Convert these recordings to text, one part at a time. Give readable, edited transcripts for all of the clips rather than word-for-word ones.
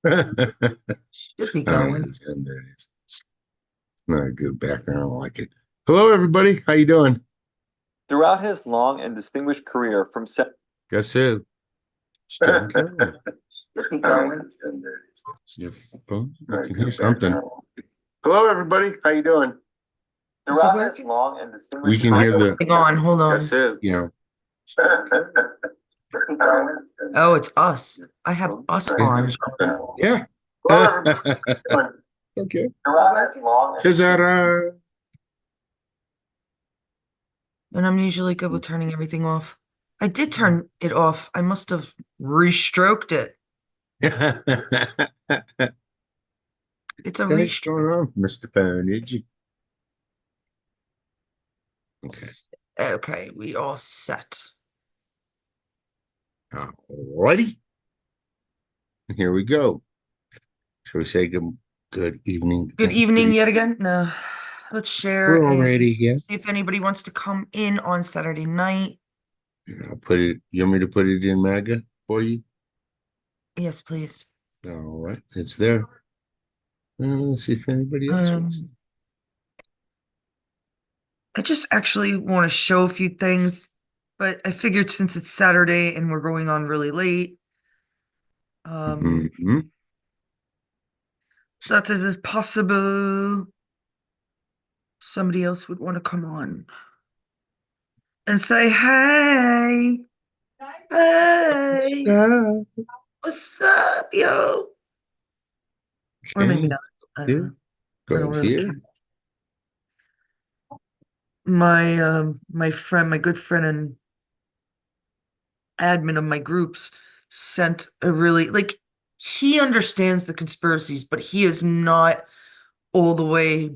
Should be I don't going. understand that. It's not a good background. I don't like it. Hello, everybody. How you doing? Throughout his long and distinguished career from Guess who? Still going. Should be going. It's your phone. You can hear something. Hello, everybody. How you doing? Is it throughout his working? long and We distinguished can career. hear the. Hang on, hold Guess on. who? Oh, it's us. I have us on. Yeah. Okay. Throughout his long and Cesara. And I'm usually good with turning everything off. I did turn it off. I must have restroked it. It's a What's restroke. going on, Mr. Phonage? Okay. Okay, we all set. Alrighty. Here we go. Shall we say good evening Good again? Good evening evening. yet again. No, let's share We're and already here. see if anybody wants to come in on Saturday night. I'll put it. You want me to put it in MAGA for you? Yes, please. All right, it's there. Let's see if anybody else wants it. Um, I just actually want to show a few things, but I figured since it's Saturday and we're going on really late, um, Mm-hmm. that is possible somebody else would want to come on and say, hey, hey, So, what's up, yo? Or maybe okay, not. I don't here, know. I don't go really here. care. My friend, my good friend and admin of my groups sent a really like he understands the conspiracies, but he is not all the way,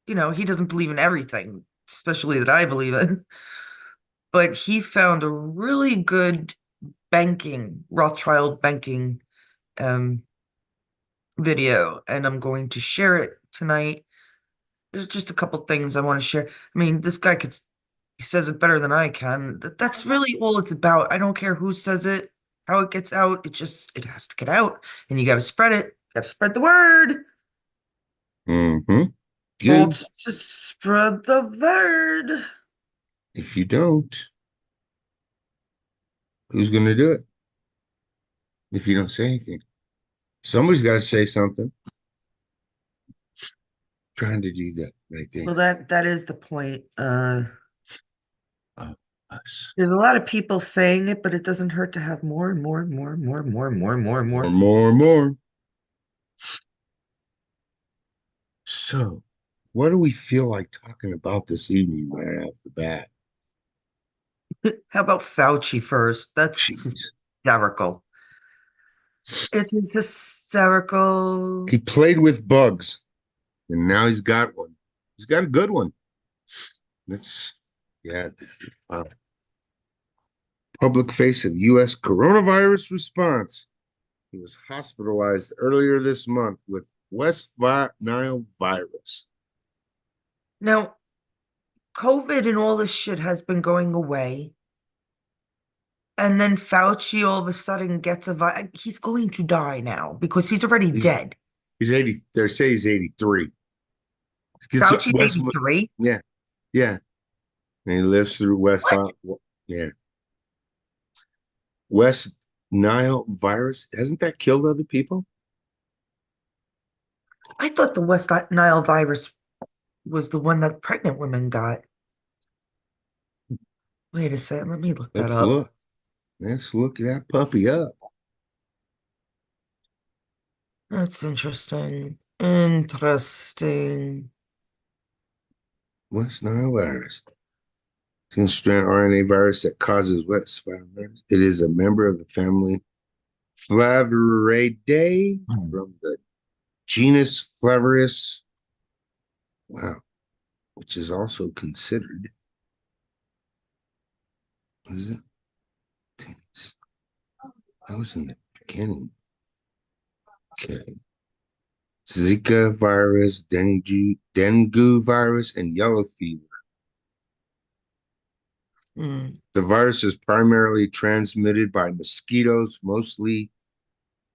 he doesn't believe in everything, especially that I believe in. But he found a really good Rothschild banking um video, and I'm going to share it tonight. There's just a couple things I want to share. I mean, this guy he says it better than I can. That's really all it's about. I don't care who says it, how it gets out. It has to get out, and you got to spread it. You got to spread the word. Mm-hmm. Good. Let's just spread the word. If you don't, who's going to do it? If you don't say anything, somebody's got to say something. Trying to do that right there. Well, that is the point. Uh, us. There's a lot of people saying it, but it doesn't hurt to have more and more and more and more and more and more and more and More, more. more, more. So, what do we feel like talking about this evening right off the bat? How about Fauci first? That's Jeez. hysterical. It's hysterical. He played with bugs and now he's got one. He's got a good one. That's, yeah. Uh, Public face of U.S. coronavirus response. He was hospitalized earlier this month with Nile virus. Now, COVID and all this shit has been going away. And then Fauci all of a sudden gets a virus. He's going to die now because he's already He's dead. he's 80. They say he's 83. Because Fauci's West, 83. yeah, yeah. And he lives through What? Yeah. West Nile virus. Hasn't that killed other people? I thought the West Nile virus was the one that pregnant women got. Wait a second, let me look that Let's up. look. Let's look that puppy up. That's interesting. Interesting. West Nile virus. Single strand RNA virus that causes West Nile virus. It is a member of the family Flaviridae Hmm. from the genus Flavirus. Wow. Which is also considered. What is it? That was in the beginning. Okay. Zika virus, dengue virus, and yellow fever. Hmm. The virus is primarily transmitted by mosquitoes, mostly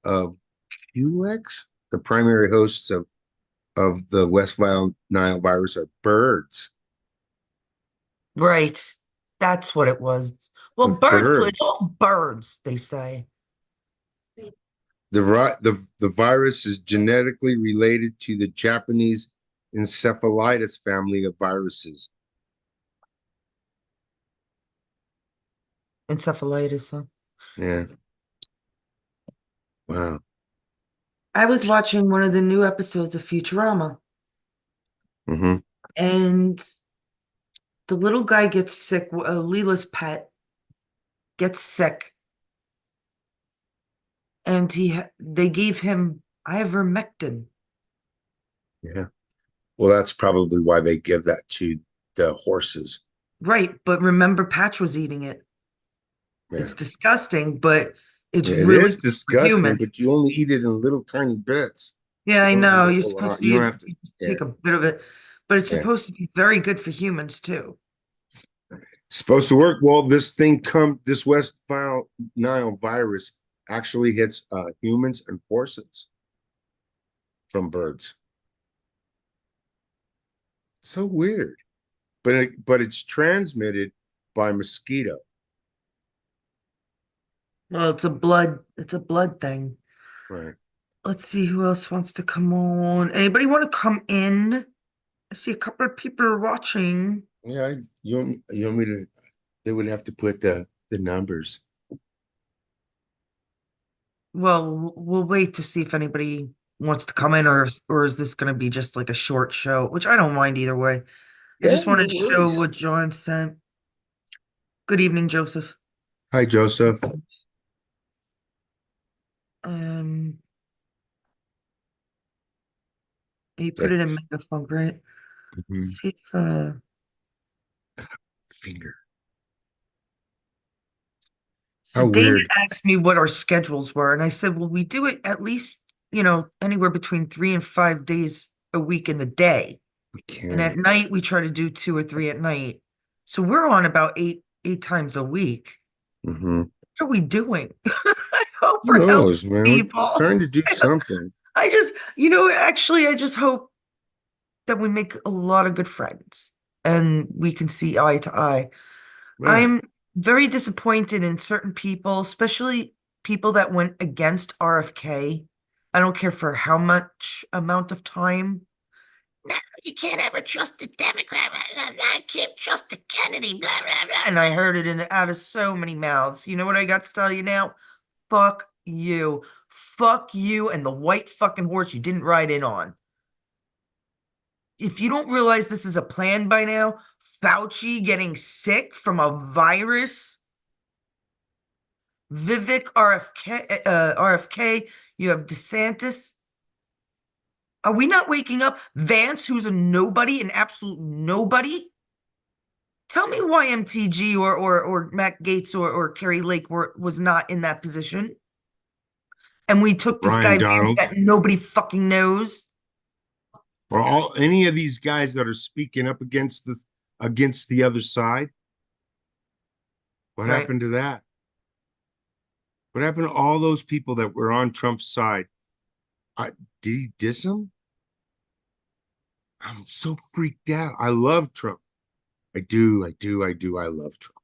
of Culex. The primary hosts of the Nile virus are birds. Right. That's what it was. Well, Of bird flu, it's birds. all birds, they say. The virus is genetically related to the Japanese encephalitis family of viruses. Encephalitis, huh? Yeah. Wow. I was watching one of the new episodes of Futurama, Mm-hmm. and the little guy gets sick. Leela's pet gets sick, and they gave him ivermectin. Yeah. Well, that's probably why they give that to the horses. Right, but remember, Patch was eating it. Yeah. It's disgusting, but it's Yeah, it really is good for disgusting, human. but you only eat it in little tiny bits. Yeah, I You don't know. eat a You're whole supposed lot. to You don't have to. Yeah. take a bit of it, but it's Yeah. supposed to be very good for humans too. Supposed to work. Well, this Nile virus actually hits humans and horses from birds. So weird. But it's transmitted by mosquito. Well, it's a blood thing. Right. Let's see who else wants to come on. Anybody want to come in? I see a couple of people are watching. Yeah, you want me to they would have to put the numbers. Well, we'll wait to see if anybody wants to come in, or is this going to be just like a short show, which I don't mind either way. I Yeah, just no wanted to show worries. what John sent. Good evening, Joseph. Hi, Joseph. Um, he put That it in megaphone, right? mhm, See if finger. so How Dana weird. asked me what our schedules were, and I said, well, we do it at least, anywhere between 3 and 5 days a week in the day. We And at can. night we try to do 2 or 3 at night. So we're on about eight times a week. Hmm. What are we doing? I hope Who we're helping knows, man? We're people. trying to do something. I just, actually, I just hope that we make a lot of good friends and we can see eye to eye. Yeah. I'm very disappointed in certain people, especially people that went against RFK. I don't care for how much amount of time. No, you can't ever trust a Democrat. Blah, blah, blah. I can't trust a Kennedy. Blah, blah, blah. And I heard it out of so many mouths. You know what I got to tell you now? Fuck you. Fuck you and the white fucking horse you didn't ride in on. If you don't realize this is a plan by now, Fauci getting sick from a virus, Vivek RFK, you have DeSantis. Are we not waking up? Vance, who's a nobody, an absolute nobody. Tell me why MTG or Matt Gates or Kerry Lake was not in that position. And we took this Ryan guy Vance Donald. that nobody fucking knows, Or any of these guys that are speaking up against the other side. What right? happened to that? What happened to all those people that were on Trump's side? I, did he diss them? I'm so freaked out. I love Trump. I love Trump.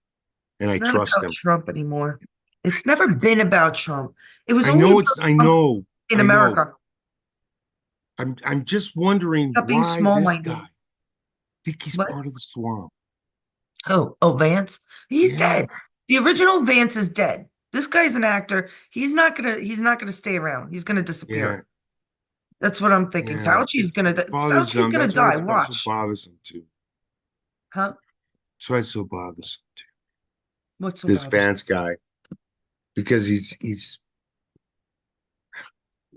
And I Not trust about him. Trump anymore. It's never been about Trump. It was I only know about I Trump know, in I know. America. I'm just wondering Stop being why this small-minded. guy. Think he's What? part of the swamp. Oh, Vance. He's Yeah, dead. The original Vance is dead. This guy's an actor. He's not gonna stay around. He's gonna yeah, disappear. That's what I'm thinking. yeah. It bothers Fauci's them. gonna That's why die. it's also Watch. bothersome too. Huh? That's why it's so bothersome too. What's so This bothers? Vance guy, because he's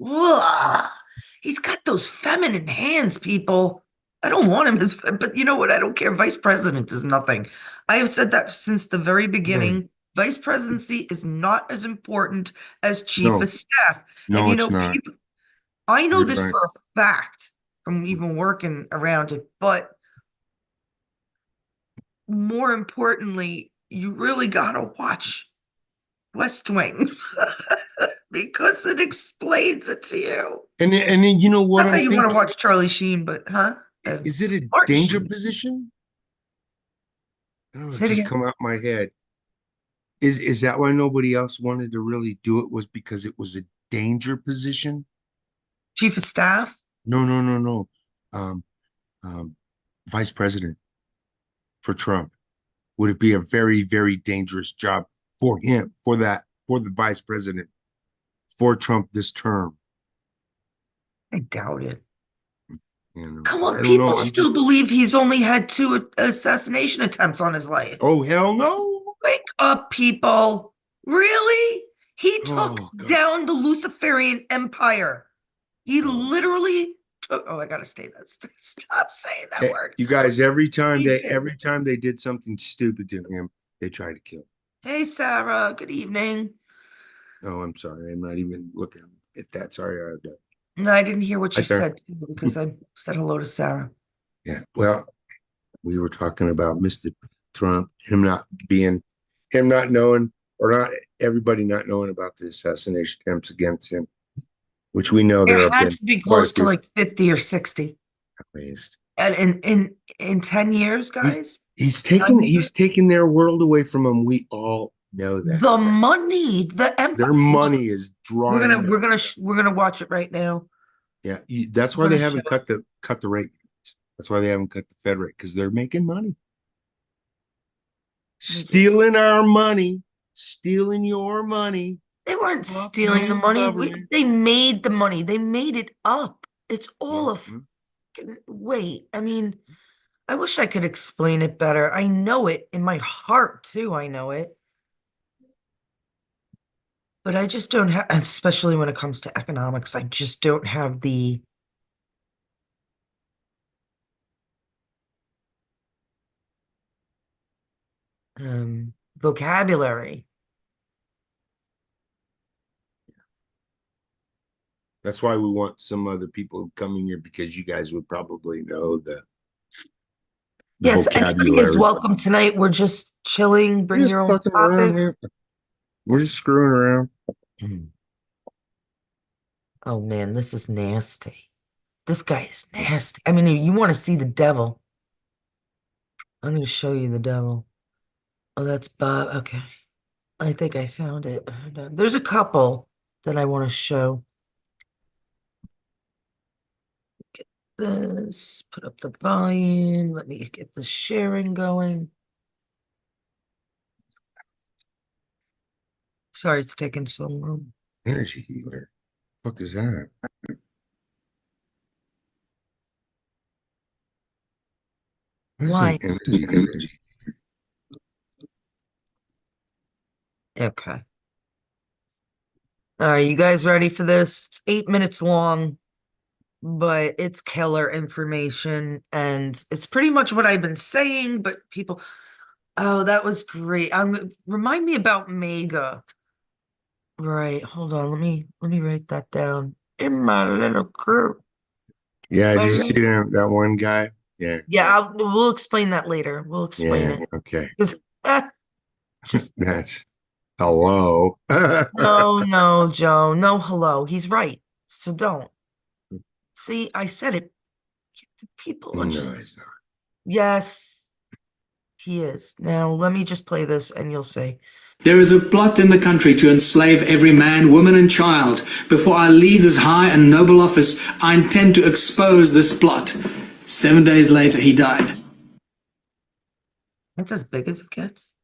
Ugh. He's got those feminine hands, people. I don't want him as, but you know what? I don't care. Vice president is nothing. I have said that since the very right. beginning. Vice presidency is not as important as chief of No, staff. And no, it's not. people, I know You're this right. for a fact from even working around it, but more importantly, you really gotta watch West Wing. because it explains it to you. And then you know what Not I'm that you want to thinking? watch Charlie Sheen, but Is it a Martin danger Sheen. position? I don't know, it Say it just again. come out my head. Is that why nobody else wanted to really do it, was because it was a danger position? Chief of Staff. No, no, no, no. Um, um, Vice President for Trump. Would it be a very, very dangerous job for him, for the vice president, for Trump this term? I doubt it. You know, Come I on, don't know. people I'm still just, believe he's only had 2 assassination attempts on his life. oh, hell no. Wake up, people. Really? He took Oh, God. down the Luciferian Empire. He Oh. literally took. Oh, I gotta say that. Stop saying that word. You guys, every time He did. they did something stupid to him, they tried to kill him. Hey, Sarah. Good evening. Oh, I'm sorry. I'm not even looking at that. Sorry. No, I didn't hear what Hi, you sir. said too, because I said hello to Sarah. Yeah. Well, we were talking about Mr. Trump, him not knowing, or not everybody not knowing about the assassination attempts against him, which we know there There have had been to be quite a close to few like 50 or 60. raised. And in 10 years, guys, He's 9 he's years, taking their world away from them. We all know that. the money, the empire. Their Look, money is drawing them. we're gonna watch it right now. Yeah, that's why We're they gonna haven't show it. cut the rate. That's why they haven't cut the Fed rate, because they're making money. Stealing our money, stealing your money. They weren't Fuck stealing the you, money. government. They made the money. They made it up. It's all Yeah. a fucking wait. I mean, I wish I could explain it better. I know it in my heart too. I know it. But I just don't have, especially when it comes to economics, I just don't have the vocabulary. That's why we want some other people coming here, because you guys would probably know the Yes, anybody is vocabulary. welcome tonight. We're just chilling. We're Bring just your own fucking around topic. here. We're just screwing around. Oh man, this is nasty. This guy is nasty. I mean, you want to see the devil. I'm going to show you the devil. Oh, that's Bob. Okay. I think I found it. There's a couple that I want to show. Get this, put up the volume. Let me get the sharing going. Sorry, it's taking so long. Energy healer. What the fuck is that? What is Why? an energy healer? Okay. All right, you guys ready for this? It's 8 minutes long, but it's killer information, and it's pretty much what I've been saying, but people, oh, that was great. Remind me about Mega. Right, hold on, let me write that down in my little crew. Yeah, did you see that one guy? Yeah. Yeah, we'll explain that later. We'll explain Yeah. it. Okay. Because just That's hello. no, Joe, no hello. He's right. So don't. See, I said it. The people are No, just it's not. yes, he is. Now let me just play this and you'll see. There is a plot in the country to enslave every man, woman, and child. Before I leave this high and noble office, I intend to expose this plot. 7 days later, he died. That's as big as it gets.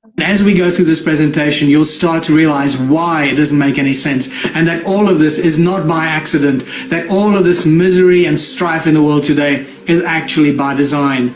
And as we go through this presentation, you'll start to realize why it doesn't make any sense, and that all of this is not by accident, that all of this misery and strife in the world today is actually by design.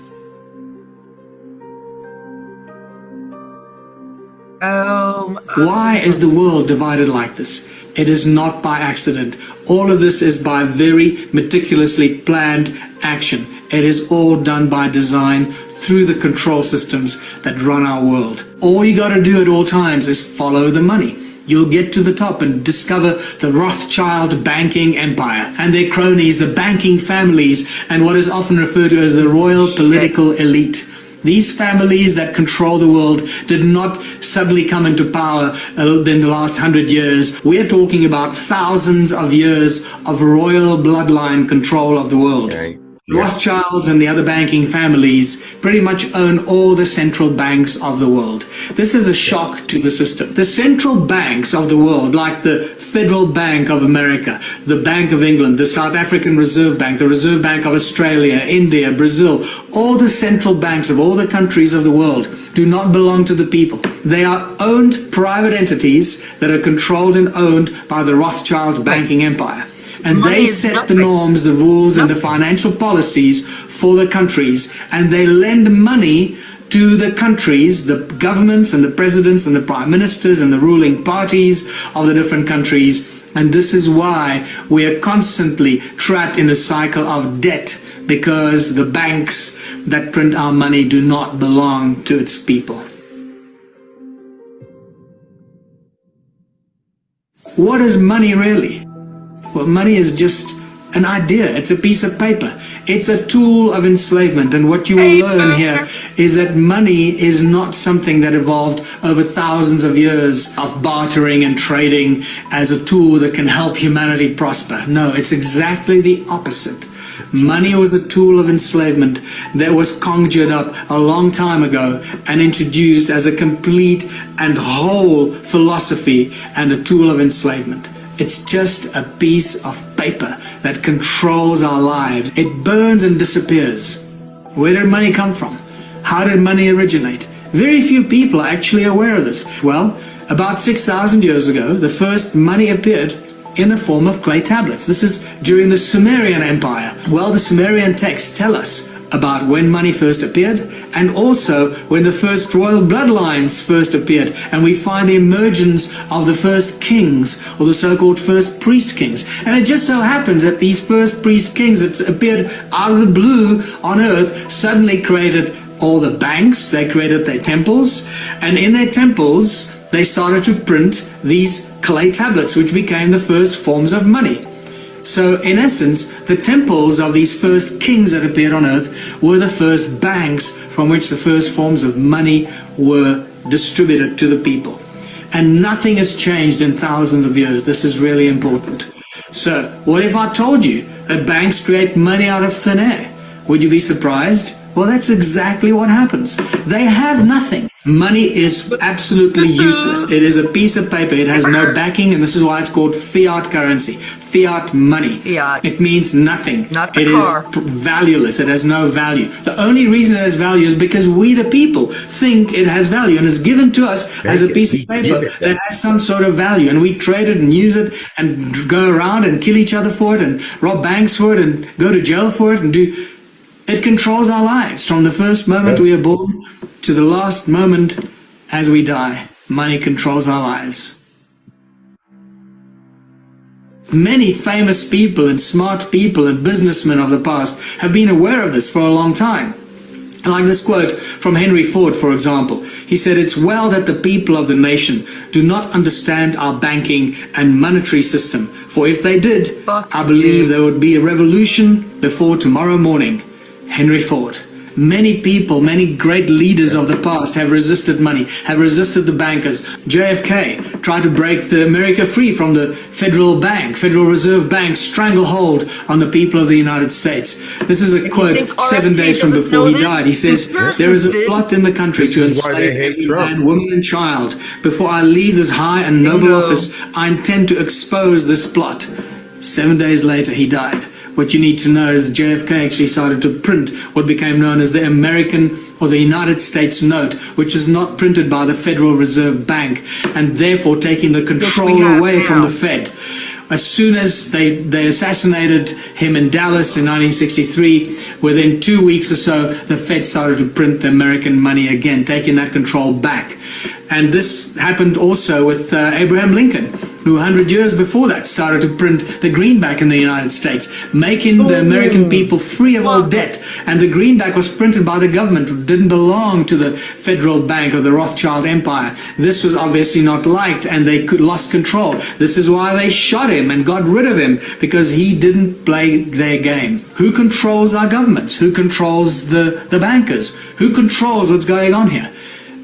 Why is the world divided like this? It is not by accident. All of this is by very meticulously planned action. It is all done by design through the control systems that run our world. All you got to do at all times is follow the money. You'll get to the top and discover the Rothchild banking empire and their cronies, the banking families, and what is often referred to as the royal political elite. These families that control the world did not suddenly come into power in the last 100 years. We're talking about thousands of years of royal bloodline control of the world. Okay. Rothschilds and the other banking families pretty much own all the central banks of the world. This is a shock to the system. The central banks of the world, like the Federal Bank of America, the Bank of England, the South African Reserve Bank, the Reserve Bank of Australia, India, Brazil, all the central banks of all the countries of the world do not belong to the people. They are owned private entities that are controlled and owned by the Rothschild banking empire. And they set the norms, the rules, and the financial policies for the countries. And they lend money to the countries, the governments and the presidents and the prime ministers and the ruling parties of the different countries. And this is why we are constantly trapped in a cycle of debt, because the banks that print our money do not belong to its people. What is money really? Well, money is just an idea. It's a piece of paper. It's a tool of enslavement. And what you will learn here is that money is not something that evolved over thousands of years of bartering and trading as a tool that can help humanity prosper. No, it's exactly the opposite. Money was a tool of enslavement that was conjured up a long time ago and introduced as a complete and whole philosophy and a tool of enslavement. It's just a piece of paper that controls our lives. It burns and disappears. Where did money come from? How did money originate? Very few people are actually aware of this. Well, about 6,000 years ago, the first money appeared in the form of clay tablets. This is during the Sumerian Empire. Well, the Sumerian texts tell us about when money first appeared, and also when the first royal bloodlines first appeared, and we find the emergence of the first kings, or the so-called first priest kings. And it just so happens that these first priest kings that appeared out of the blue on earth suddenly created all the banks, they created their temples, and in their temples they started to print these clay tablets, which became the first forms of money. So in essence, the temples of these first kings that appeared on earth were the first banks from which the first forms of money were distributed to the people. And nothing has changed in thousands of years. This is really important. So what if I told you that banks create money out of thin air? Would you be surprised? Well, that's exactly what happens. They have nothing. Money is absolutely useless. It is a piece of paper. It has no backing, and this is why it's called fiat currency. Fiat money. Fiat. It means nothing. Not the It car. is valueless. It has no value. The only reason it has value is because we, the people, think it has value, and it's given to us as a piece of paper that has some sort of value, and we trade it and use it and go around and kill each other for it and rob banks for it and go to jail for it and do... It controls our lives from the first moment we are born to the last moment as we die. Money controls our lives. Many famous people and smart people and businessmen of the past have been aware of this for a long time. Like this quote from Henry Ford, for example. He said, "It's well that the people of the nation do not understand our banking and monetary system, for if they did, I believe there would be a revolution before tomorrow morning." Henry Ford. Many people, many great leaders of the past have resisted money, have resisted the bankers. JFK tried to break America free from the Federal Bank, Federal Reserve Bank stranglehold on the people of the United States. This is a quote 7 days from before he died. He says, "There is a plot in the country to enslave every man, woman and child. Before I leave this high and noble office, I intend to expose this plot." 7 days later, he died. What you need to know is that JFK actually started to print what became known as the American or the United States note, which is not printed by the Federal Reserve Bank, and therefore taking the control away from the Fed. As soon as they assassinated him in Dallas in 1963, within 2 weeks or so, the Fed started to print the American money again, taking that control back. And this happened also with Abraham Lincoln. who 100 years before that started to print the greenback in the United States, making the American people free of all debt. And the greenback was printed by the government. It didn't belong to the Federal Bank or the Rothschild Empire. This was obviously not liked, and they lost control. This is why they shot him and got rid of him, because he didn't play their game. Who controls our governments? Who controls the bankers? Who controls what's going on here?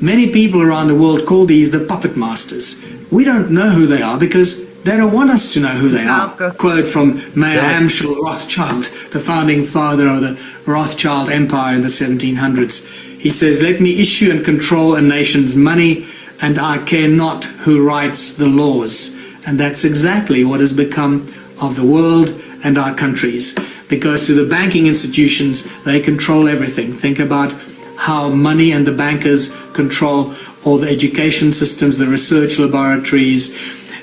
Many people around the world call these the puppet masters. We don't know who they are because they don't want us to know who they are. Quote from Mayor Amschel Rothschild, the founding father of the Rothschild Empire in the 1700s. He says, "Let me issue and control a nation's money, and I care not who writes the laws." And that's exactly what has become of the world and our countries. Because through the banking institutions, they control everything. Think about how money and the bankers control all the education systems, the research laboratories,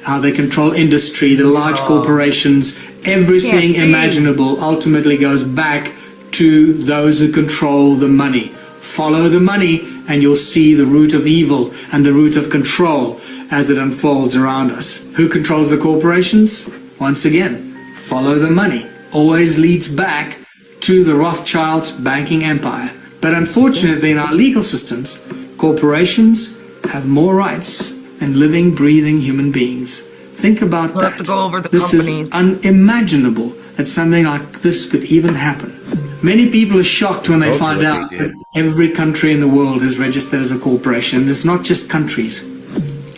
how they control industry, the large corporations, everything imaginable ultimately goes back to those who control the money. Follow the money and you'll see the root of evil and the root of control as it unfolds around us. Who controls the corporations? Once again, follow the money. Always leads back to the Rothschilds' banking empire. But unfortunately, in our legal systems, corporations have more rights than living, breathing human beings. Think about We'll that. have to go over the This companies. is unimaginable that something like this could even happen. Many people are shocked when they Told you find what out they that did. every country in the world is registered as a corporation. It's not just countries.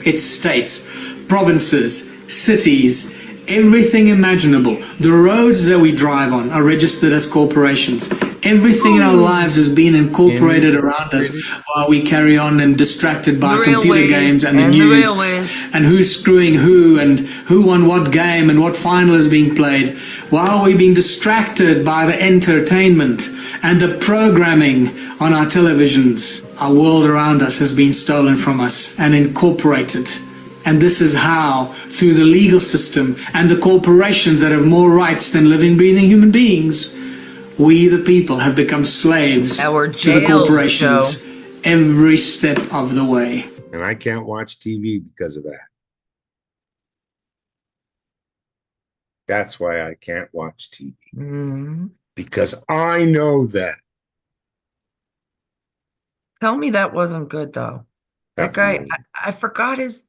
It's states, provinces, cities, everything imaginable. The roads that we drive on are registered as corporations. Everything in our lives has been incorporated around us while we carry on and distracted by The computer railways games and the and the news railways. and who's screwing who and who won what game and what final is being played, while we're being distracted by the entertainment and the programming on our televisions. Our world around us has been stolen from us and incorporated. And this is how, through the legal system and the corporations that have more rights than living, breathing human beings, we, the people, have become slaves Our to the jail, corporations every step of the way. And I can't watch TV because of that. That's why I can't watch TV. Mm. Because I know that. Tell me that wasn't good though. That guy, Absolutely. I forgot his.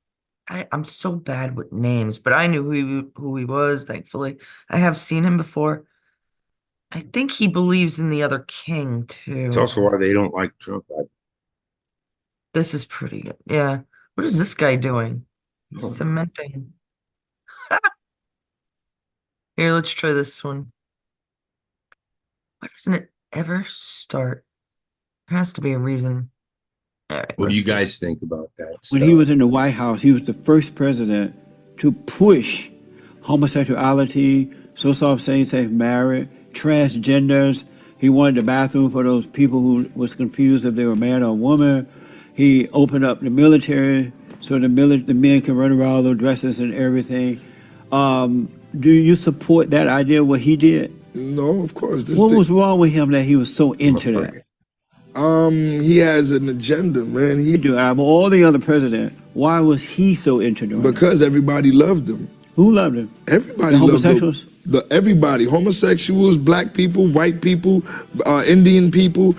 I'm so bad with names, but I knew who he was. Thankfully, I have seen him before. I think he believes in the other king It's too. also why they don't like Trump. This is pretty good. Yeah. What is this guy doing? He's Oh, cementing. Here, let's try this one. Why doesn't it ever start? There has to be a reason. All right, What do you let's guys think about that When stuff? he was in the White House, he was the first president to push homosexuality, so-called same-sex marriage, transgenders. He wanted the bathroom for those people who was confused if they were man or woman. He opened up the military so the men can run around those dresses and everything. Do you support that idea, what he did? No, of course. What was wrong with him that he was so into that? He has an agenda, man. He do out of all the other presidents, why was he so into doing it? Because everybody loved him. Who loved him? Everybody The loved homosexuals? everybody, homosexuals, black people, white people, Indian people,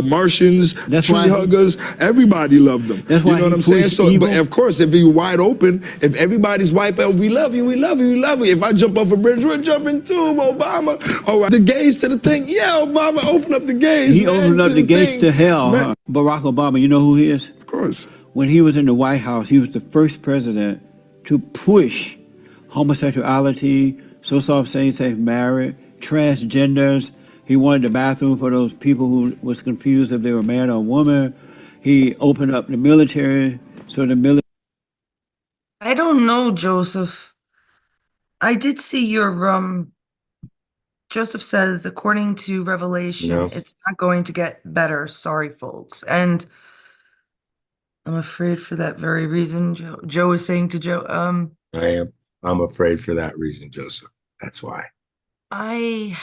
Martians, That's tree why he- huggers. Everybody loved them. That's you why know what he I'm saying? pushed So, evil? but of course, if you're wide open, if everybody's white belt, we love you, we love you, we love you. If I jump off a bridge, we're jumping too, Obama. Oh, the gays to the thing. Yeah, Obama, open up the gays. He man, opened up the gates thing. to hell. Man, Huh? Barack Obama, you know who he is? Of course. When he was in the White House, he was the first president to push homosexuality, so-called same-sex marriage, transgenders. He wanted the bathroom for those people who was confused if they were man or woman. He opened up the military so the military. I don't know, Joseph. I did see your Joseph says, according to Revelation, No. it's not going to get better. Sorry, folks. And I'm afraid for that very reason. Joe is saying to Joe, I am. I'm afraid for that reason, Joseph. That's why. I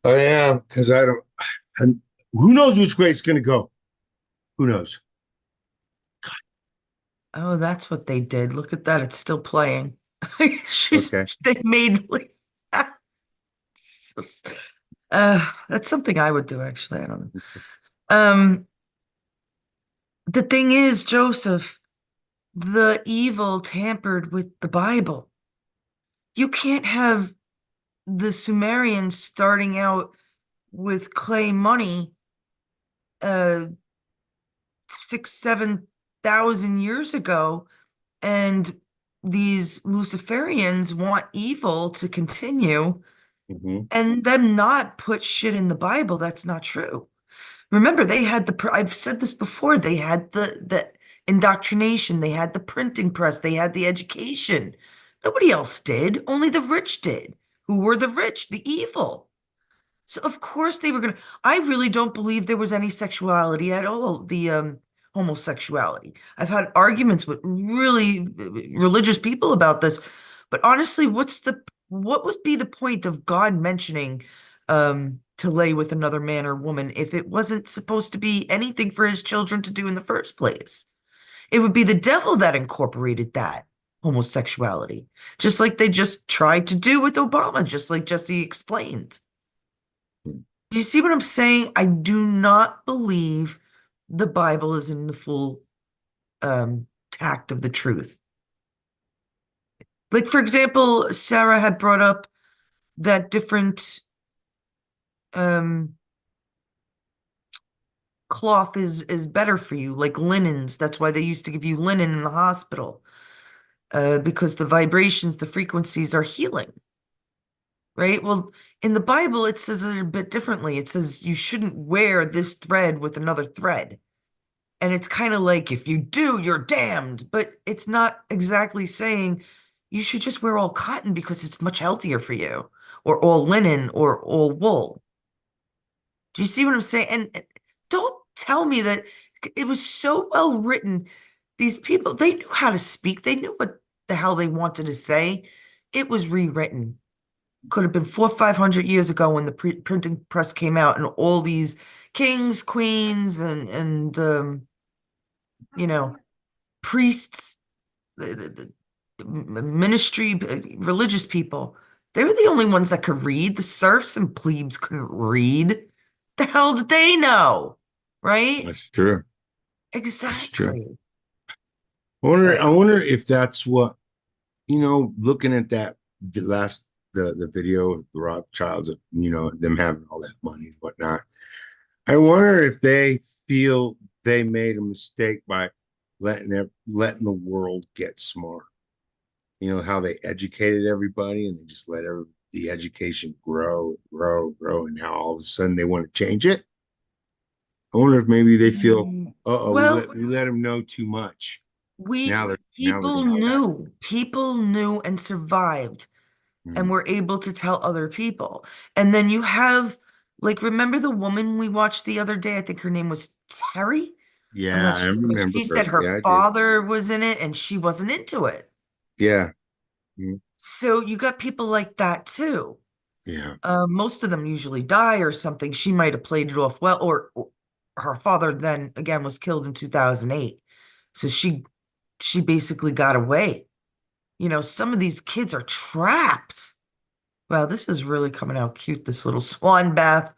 Oh yeah, because I don't. And who knows which way it's going to go? Who knows? Oh, that's what they did. Look at that. It's still playing. Okay. They made like, so, that's something I would do, actually. I don't know. The thing is, Joseph, the evil tampered with the Bible. You can't have the Sumerians starting out with clay money, uh, 7,000 years ago, and these Luciferians want evil to continue Hmm. and them not put shit in the Bible. That's not true. Remember, they had I've said this before, they had the indoctrination, they had the printing press, they had the education. Nobody else did, only the rich did. Who were the rich? The evil. So of course they were gonna. I really don't believe there was any sexuality at all. The homosexuality. I've had arguments with really religious people about this, but honestly, what would be the point of God mentioning to lay with another man or woman if it wasn't supposed to be anything for his children to do in the first place? It would be the devil that incorporated that homosexuality, just like they just tried to do with Obama, just like Jesse explained. Do you see what I'm saying? I do not believe the Bible is in the full tact of the truth. Like, for example, Sarah had brought up that different um, cloth is better for you, like linens. That's why they used to give you linen in the hospital, because the vibrations, the frequencies are healing, right? Well, in the Bible, it says it a bit differently. It says you shouldn't wear this thread with another thread. And it's kind of like, if you do, you're damned. But it's not exactly saying you should just wear all cotton because it's much healthier for you, or all linen, or all wool. Do you see what I'm saying? And don't tell me that it was so well written. These people, they knew how to speak, they knew what the hell they wanted to say. It was rewritten. Could have been 400 or 500 years ago when the printing press came out, and all these kings, queens, and you know, priests, the ministry, religious people, they were the only ones that could read. The serfs and plebes couldn't read. The hell did they know? Right? That's true. That's true. Exactly. I wonder if that's what, looking at the video of the Rothschilds, them having all that money and whatnot. I wonder if they feel they made a mistake by letting the world get smart. You know how they educated everybody and they just let the education grow, and now all of a sudden they want to change it. I wonder if maybe they feel, Well, we let them know too much. Now they're people knew and survived and Mm. were able to tell other people. And then you have, like, remember the woman we watched the other day? I think her name was Terry. I'm Yeah, not I sure, but remember she her. said her Yeah, I did. father was in it and she wasn't into it. Yeah. Mm. So you got people like that too. Yeah. Most of them usually die or something. She might have played it off well, or her father then again was killed in 2008. So she basically got away. Some of these kids are trapped. Wow, this is really coming out cute, this little swan bath.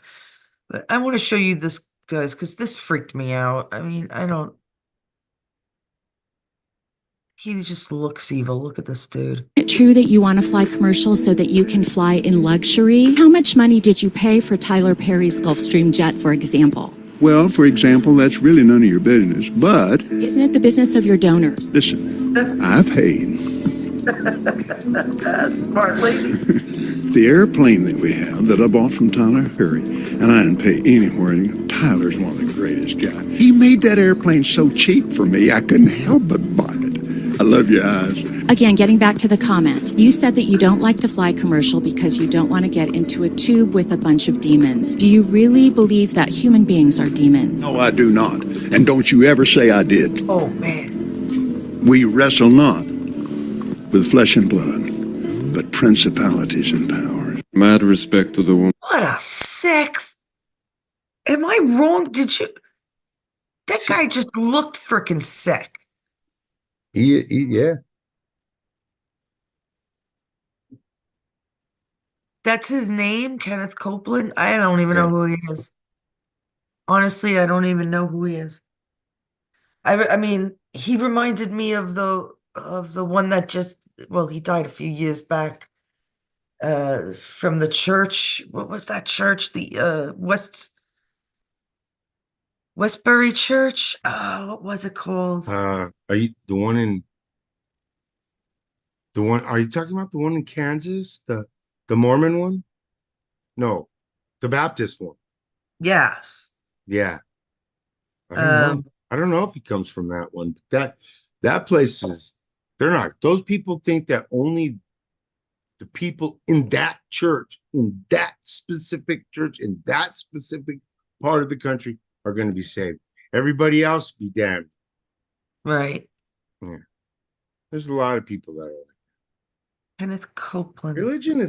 But I want to show you this, guys, because this freaked me out. I mean, he just looks evil. Look at this dude. Is it true that you want to fly commercial so that you can fly in luxury? How much money did you pay for Tyler Perry's Gulfstream jet, for example? Well, for example, that's really none of your business, but... Isn't it the business of your donors? Listen, I paid. Smart lady. The airplane that we have that I bought from Tyler Perry, and I didn't pay anywhere. Tyler's one of the greatest guys. He made that airplane so cheap for me, I couldn't help but buy it. I love your eyes. Again, getting back to the comment, you said that you don't like to fly commercial because you don't want to get into a tube with a bunch of demons. Do you really believe that human beings are demons? No, I do not. And don't you ever say I did. Oh, man. We wrestle not with flesh and blood, but principalities and powers. Mad respect to the woman. What a sick. Am I wrong? That guy just looked freaking sick. Yeah. That's his name, Kenneth Copeland. I don't even Yeah. know who he is. Honestly, I don't even know who he is. I mean, he reminded me of the one that just, well, he died a few years back. From the church. What was that church? The Westbury Church. What was it called? Are you are you talking about the one in Kansas? The Mormon one? No, the Baptist one. Yes. Yeah. I don't know. Um, I don't know if he comes from that one. But that place is they're not. Those people think that only the people in that church, in that specific church, in that specific part of the country are going to be saved. Everybody else be damned. right. Yeah. There's a lot of people that are. Kenneth Copeland. Religion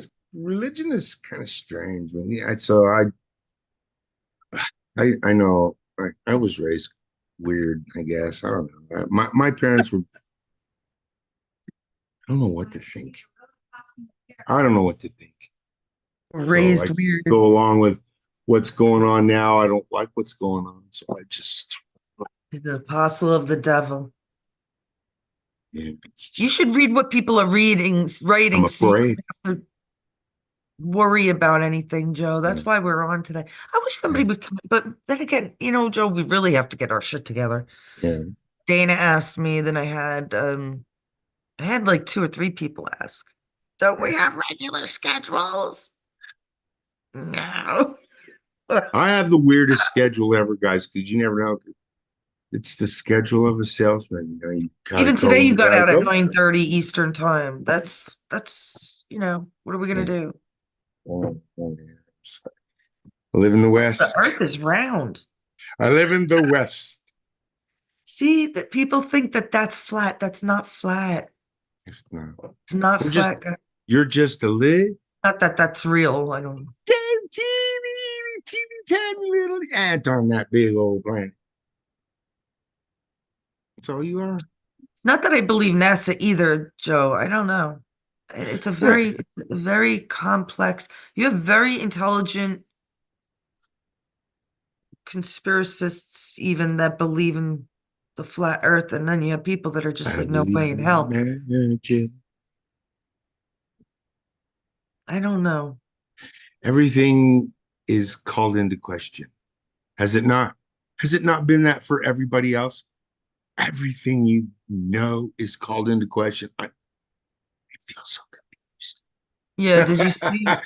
is kind of strange, man. Yeah, so I know I was raised weird, I guess. I don't know. My parents were I don't know what to think. I don't know what to think. So I Raised weird. go along with what's going on now. I don't like what's going on. So I just The apostle of the devil. yeah, You should read what people are I'm writing, so you afraid. don't have to worry about anything, Joe. Yeah, That's why we're on today. I wish yeah, somebody would come, but then again, Joe, we really have to get our shit together. yeah. Dana asked me, then I had like two or three people ask, don't we have regular schedules? No. I have the weirdest schedule ever, guys, because you never know. It's the schedule of a salesman. You gotta Even tell today them you you got gotta out at go. 9:30 Eastern time. That's, what are we gonna Yeah. do? Yeah. I live in the The West. earth is round. I live in the West. See that people think that that's flat. That's not flat. It's not. It's not I'm just, flat, guys. you're just a little Not that that's real. I don't. teeny tiny little ant on that big old planet. That's all you are. Not that I believe NASA either, Joe. I don't know. It's a very complex. You have very intelligent conspiracists even that believe in the flat earth, and then you have people that are just I like, no believe way in in hell. magic. I don't know. Everything is called into question. Has it not? Has it not been that for everybody else? Everything you know is called into question. I feel so Yeah, did you see? confused.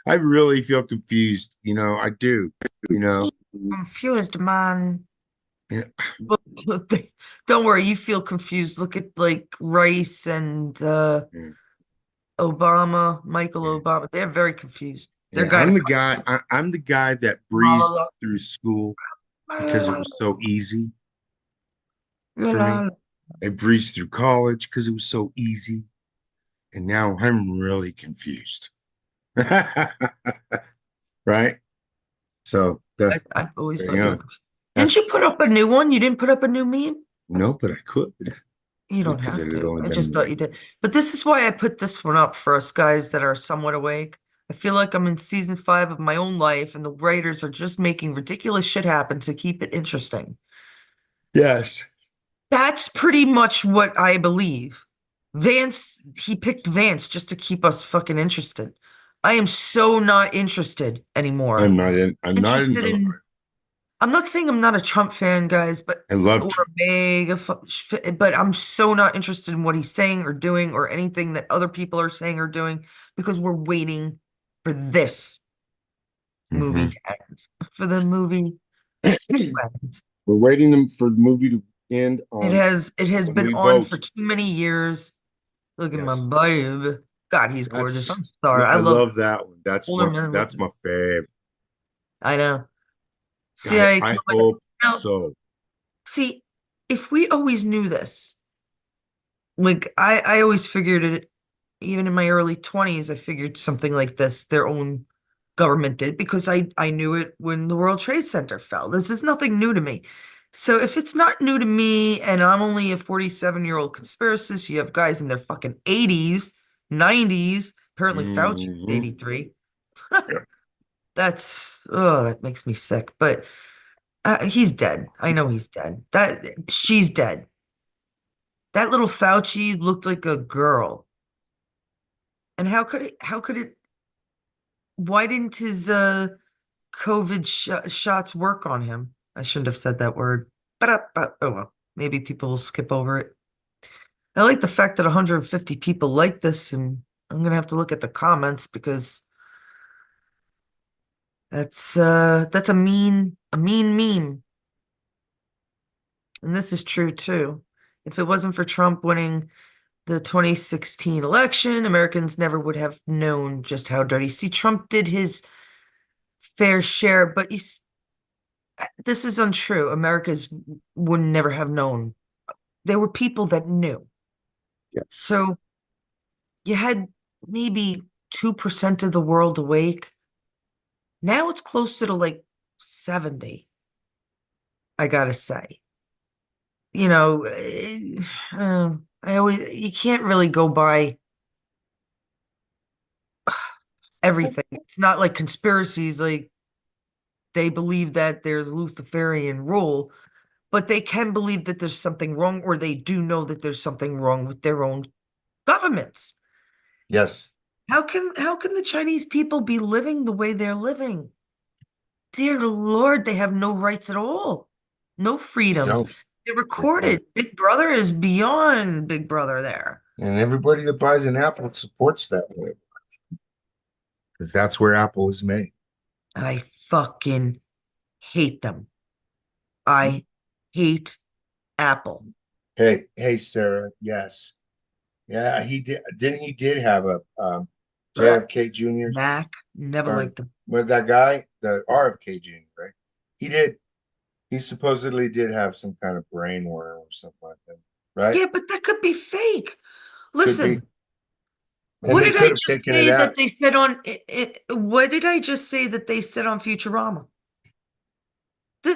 I really feel confused. I do. You know, Confused, man. Yeah. Well, don't worry, you feel confused. Look at like Rice and Yeah. Obama, Michael Yeah. Obama. They're very confused. They're Yeah, guided I'm the guy that breezed by through school because it was so easy for me. I breezed through college because it was so easy. And now I'm really confused. Right? So I've always there thought you you were. go. Didn't That's you put up a new one? You didn't put up a new meme? no, but I could You don't because have it had to. only I been a just thought minute. you did. But this is why I put this one up for us guys that are somewhat awake. I feel like I'm in season 5 of my own life, and the writers are just making ridiculous shit happen to keep it interesting. Yes. That's pretty much what I believe. He picked Vance just to keep us fucking interested. I am so not interested anymore. I'm not in Interested in, I'm not saying I'm not a Trump fan, guys, I love or Trump. a but I'm so not interested in what he's saying or doing or anything that other people are saying or doing because we're waiting for this movie Mhm. to end, for the movie to end. We're waiting for the movie to end on It has when been we on for vote. too many years. Look at my Yes. babe. God, he's gorgeous. That's I'm sorry. I I love love that one. older men. That's my fave. I know. CIA I comment. hope Now, so. see, if we always knew this, like I always figured it, even in my early 20s, I figured something like this, their own government did, because I knew it when the World Trade Center fell. This is nothing new to me. So if it's not new to me and I'm only a 47-year-old conspiracist, you have guys in their fucking 80s, 90s. Apparently Fauci was Mhm. 83. That makes me sick. But he's dead. I know he's dead. She's dead. That little Fauci looked like a girl. And why didn't his COVID shots work on him? I shouldn't have said that word. But oh well, maybe people will skip over it. I like the fact that 150 people like this, and I'm gonna have to look at the comments because that's a mean meme. And this is true too. If it wasn't for Trump winning the 2016 election, Americans never would have known just how dirty. See, Trump did his fair share, but this is untrue. Americans would never have known. There were people that knew. Yes. So you had maybe 2% of the world awake. Now it's closer to like 70, I gotta say. You know, you can't really go by everything. It's not like conspiracies, like they believe that there's Luciferian rule, but they can believe that there's something wrong, or they do know that there's something wrong with their own governments. Yes. How can the Chinese people be living the way they're living? Dear Lord, they have no rights at all. No freedoms. Don't. They're recorded. Big Brother is beyond Big Brother there. And everybody that buys an Apple supports that way. Because that's where Apple is made. I fucking hate them. I hate Apple. Hey, Sarah. Yes. Yeah, he did. He did have a JFK Jr. Mac, never or liked them. with that guy, the RFK Jr., right? He did. He supposedly did have some kind of brain worm or something like that, right? Yeah, but that could be fake. Could be. Listen, And what they did I could have just taken it say that out. they said on what did I just say that they said on Futurama?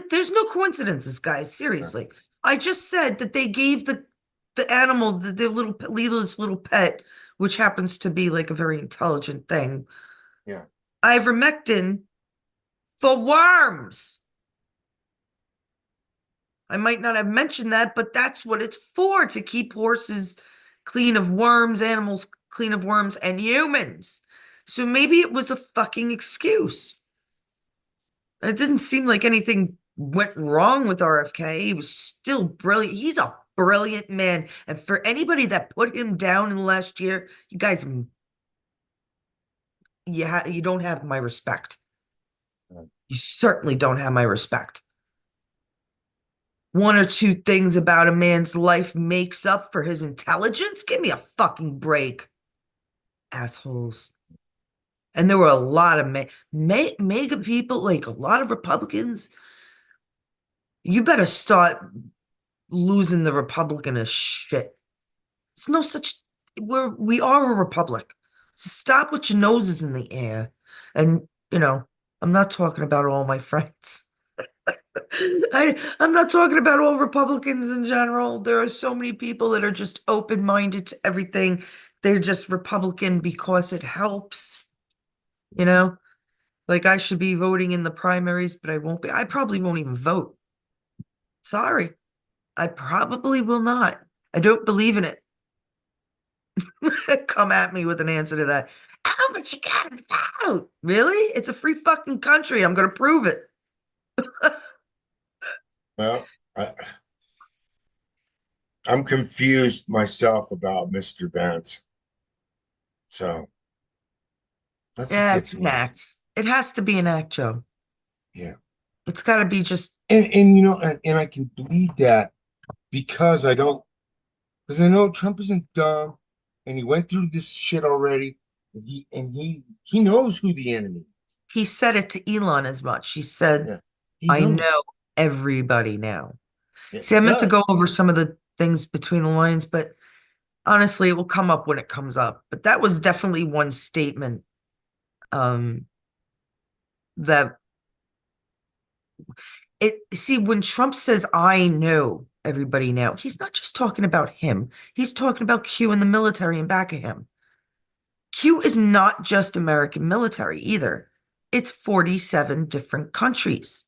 There's no coincidences, guys. Seriously. I just said that they gave the animal, their little Leela's little pet, which happens to be like a very intelligent thing, Yeah. ivermectin for worms. I might not have mentioned that, but that's what it's for, to keep horses clean of worms, animals clean of worms, and humans. So maybe it was a fucking excuse. It didn't seem like anything went wrong with RFK. He was still brilliant. He's a brilliant man. And for anybody that put him down in the last year, you guys, you don't have my respect. You certainly don't have my respect. One or two things about a man's life makes up for his intelligence? Give me a fucking break. Assholes. And there were a lot of mega people, like a lot of Republicans. You better start losing the Republicanist shit. It's no such, we are a republic. So stop with your noses in the air. And, I'm not talking about all my friends. I'm not talking about all Republicans in general. There are so many people that are just open-minded to everything. They're just Republican because it helps, you know? Like I should be voting in the primaries, but I won't be. I probably won't even vote. Sorry. I probably will not. I don't believe in it. Come at me with an answer to that. Oh, but you gotta vote. Really? It's a free fucking country. I'm gonna prove it. Well, I'm confused myself about Mr. Vance. So that's what Yeah, gets it's an me. act. It has to be an act, Joe. Yeah. It's gotta be just And I can believe that because I know Trump isn't dumb and he went through this shit already. And he knows who the enemy is. he said it to Elon as much. He said, Yeah. He I knows. know everybody now. Yeah, See, he I meant to go does. over some of the things between the lines, but honestly, it will come up when it comes up. But that was definitely one statement that See, when Trump says, I know everybody now, he's not just talking about him. He's talking about Q and the military in back of him. Q is not just American military either. It's 47 different countries.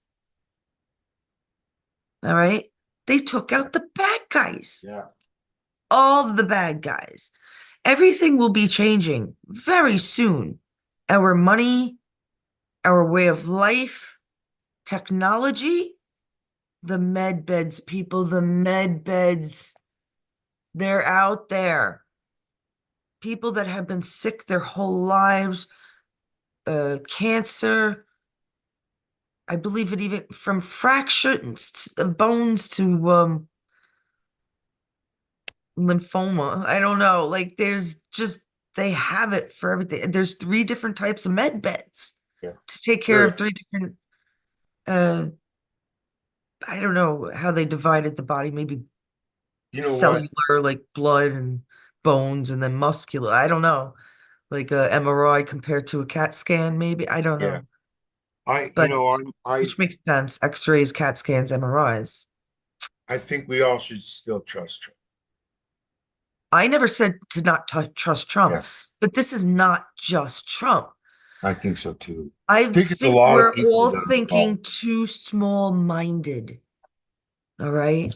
All right. They took out the bad guys. Yeah. All the bad guys. Everything will be changing very soon. Our money, our way of life, technology, the med beds, people, the med beds, they're out there. People that have been sick their whole lives, cancer, I believe it even from fractures of bones to lymphoma. I don't know. Like there's just they have it for everything. There's 3 different types of med beds to take care of 3 different I don't know how they divided the body, maybe You know cellular, what? like blood and bones, and then muscular. I don't know. Like a MRI compared to a CAT scan, maybe. I don't Yeah. know. I, you But know, which makes sense. X-rays, CAT scans, MRIs. I think we all should still trust Trump. I never said to not trust Trump, Yeah, but this is not just Trump. I think so too. I I think it's a think lot of we're people all that are thinking involved. too small-minded. All right?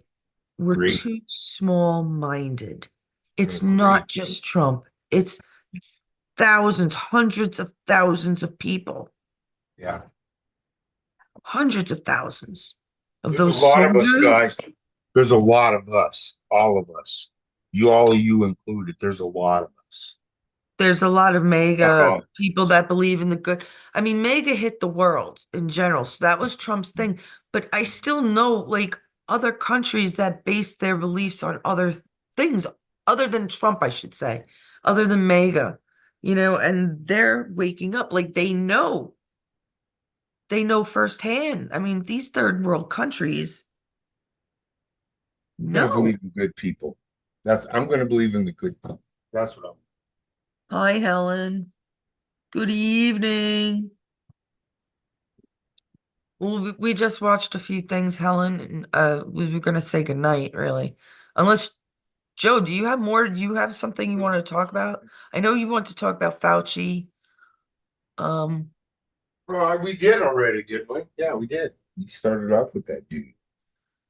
We're Agree. too small-minded. I It's agree. not just Trump. It's thousands, hundreds of thousands of people, Yeah. hundreds of thousands of There's a those lot of us soldiers. guys. There's a lot of us, all of us. You, all of you included. There's a lot of us. There's a lot of MAGA Uh, people that believe in the good. I mean, MAGA hit the world in general, so that was Trump's thing. But I still know like other countries that base their beliefs on other things, other than Trump, I should say, other than MAGA, and they're waking up. Like they know firsthand. I mean, these third world countries I'm gonna know. believe in good people. I'm gonna believe in the good people. That's what I'm. Hi, Helen. Good evening. Well, we just watched a few things, Helen, and we were gonna say goodnight, really. Unless, Joe, do you have more? Do you have something you want to talk about? I know you want to talk about Fauci. Um, Well, we did already, didn't we? Yeah, we did. We started off with that dude.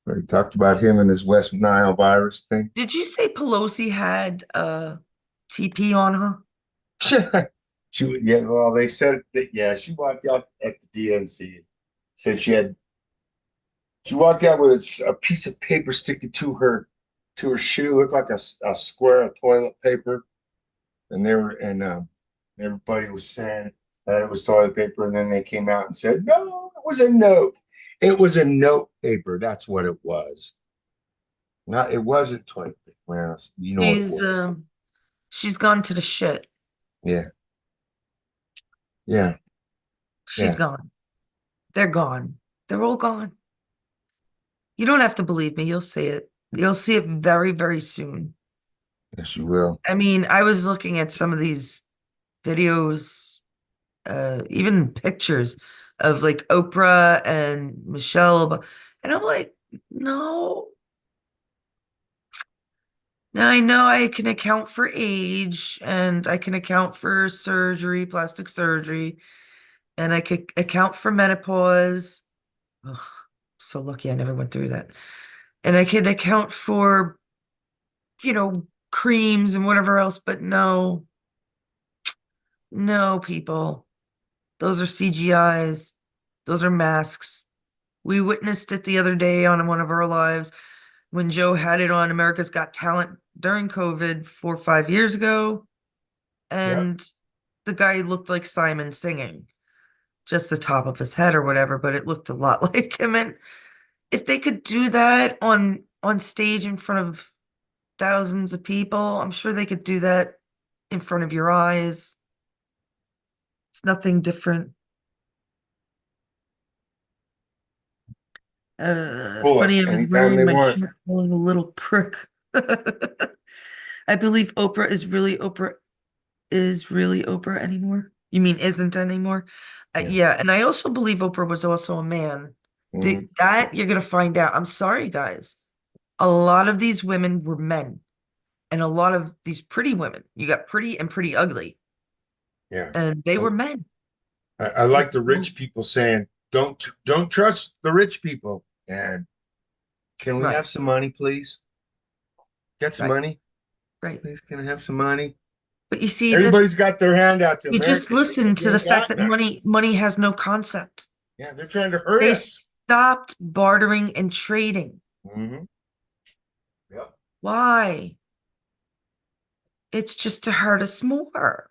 We talked about him and his West Nile virus thing. did you say Pelosi had TP on her? Yeah, well, they said that, yeah, she walked out at the DNC. Said she walked out with a piece of paper sticking to her shoe, looked like a square of toilet paper. And everybody was saying that it was toilet paper. And then they came out and said, no, it was a note. It was a note paper. That's what it was. Not, it wasn't toilet paper. Well, you know what it She's was. she's gone to the shit. Yeah. Yeah. She's Yeah. gone. They're gone. They're all gone. You don't have to believe me. You'll see it. You'll see it very, very soon. Yes, you will. I mean, I was looking at some of these videos, even pictures of like Oprah and Michelle, and I'm like, no. Now I know I can account for age and I can account for surgery, plastic surgery, and I could account for menopause. Ugh, so lucky I never went through that. And I can account for, creams and whatever else, but no, no, people. Those are CGIs. Those are masks. We witnessed it the other day on one of our lives when Joe had it on America's Got Talent during COVID 4 or 5 years ago. Yeah. And the guy looked like Simon singing, just the top of his head or whatever, but it looked a lot like him. And if they could do that on stage in front of thousands of people, I'm sure they could do that in front of your eyes. It's nothing different. Pull Funny, us I was anytime wearing they my want. shirt pulling a little prick. I believe Oprah is really Oprah anymore. You mean isn't anymore? Yeah. Yeah, and I also believe Oprah was also a man Mhm. That you're gonna find out. I'm sorry, guys. A lot of these women were men, and a lot of these pretty women. You got pretty and pretty ugly, Yeah. and they were men. I And like the rich people saying, don't trust the rich people. And can we right, have some money, please? Get some right, money, right. please. Can I have some money? But you see, Everybody's that's got their hand out to you just America. listen We to the ain't fact got that none. money has no concept. Yeah, they're trying to hurt They us. stopped bartering and trading. Hmm. Yep. Why? It's just to hurt us more.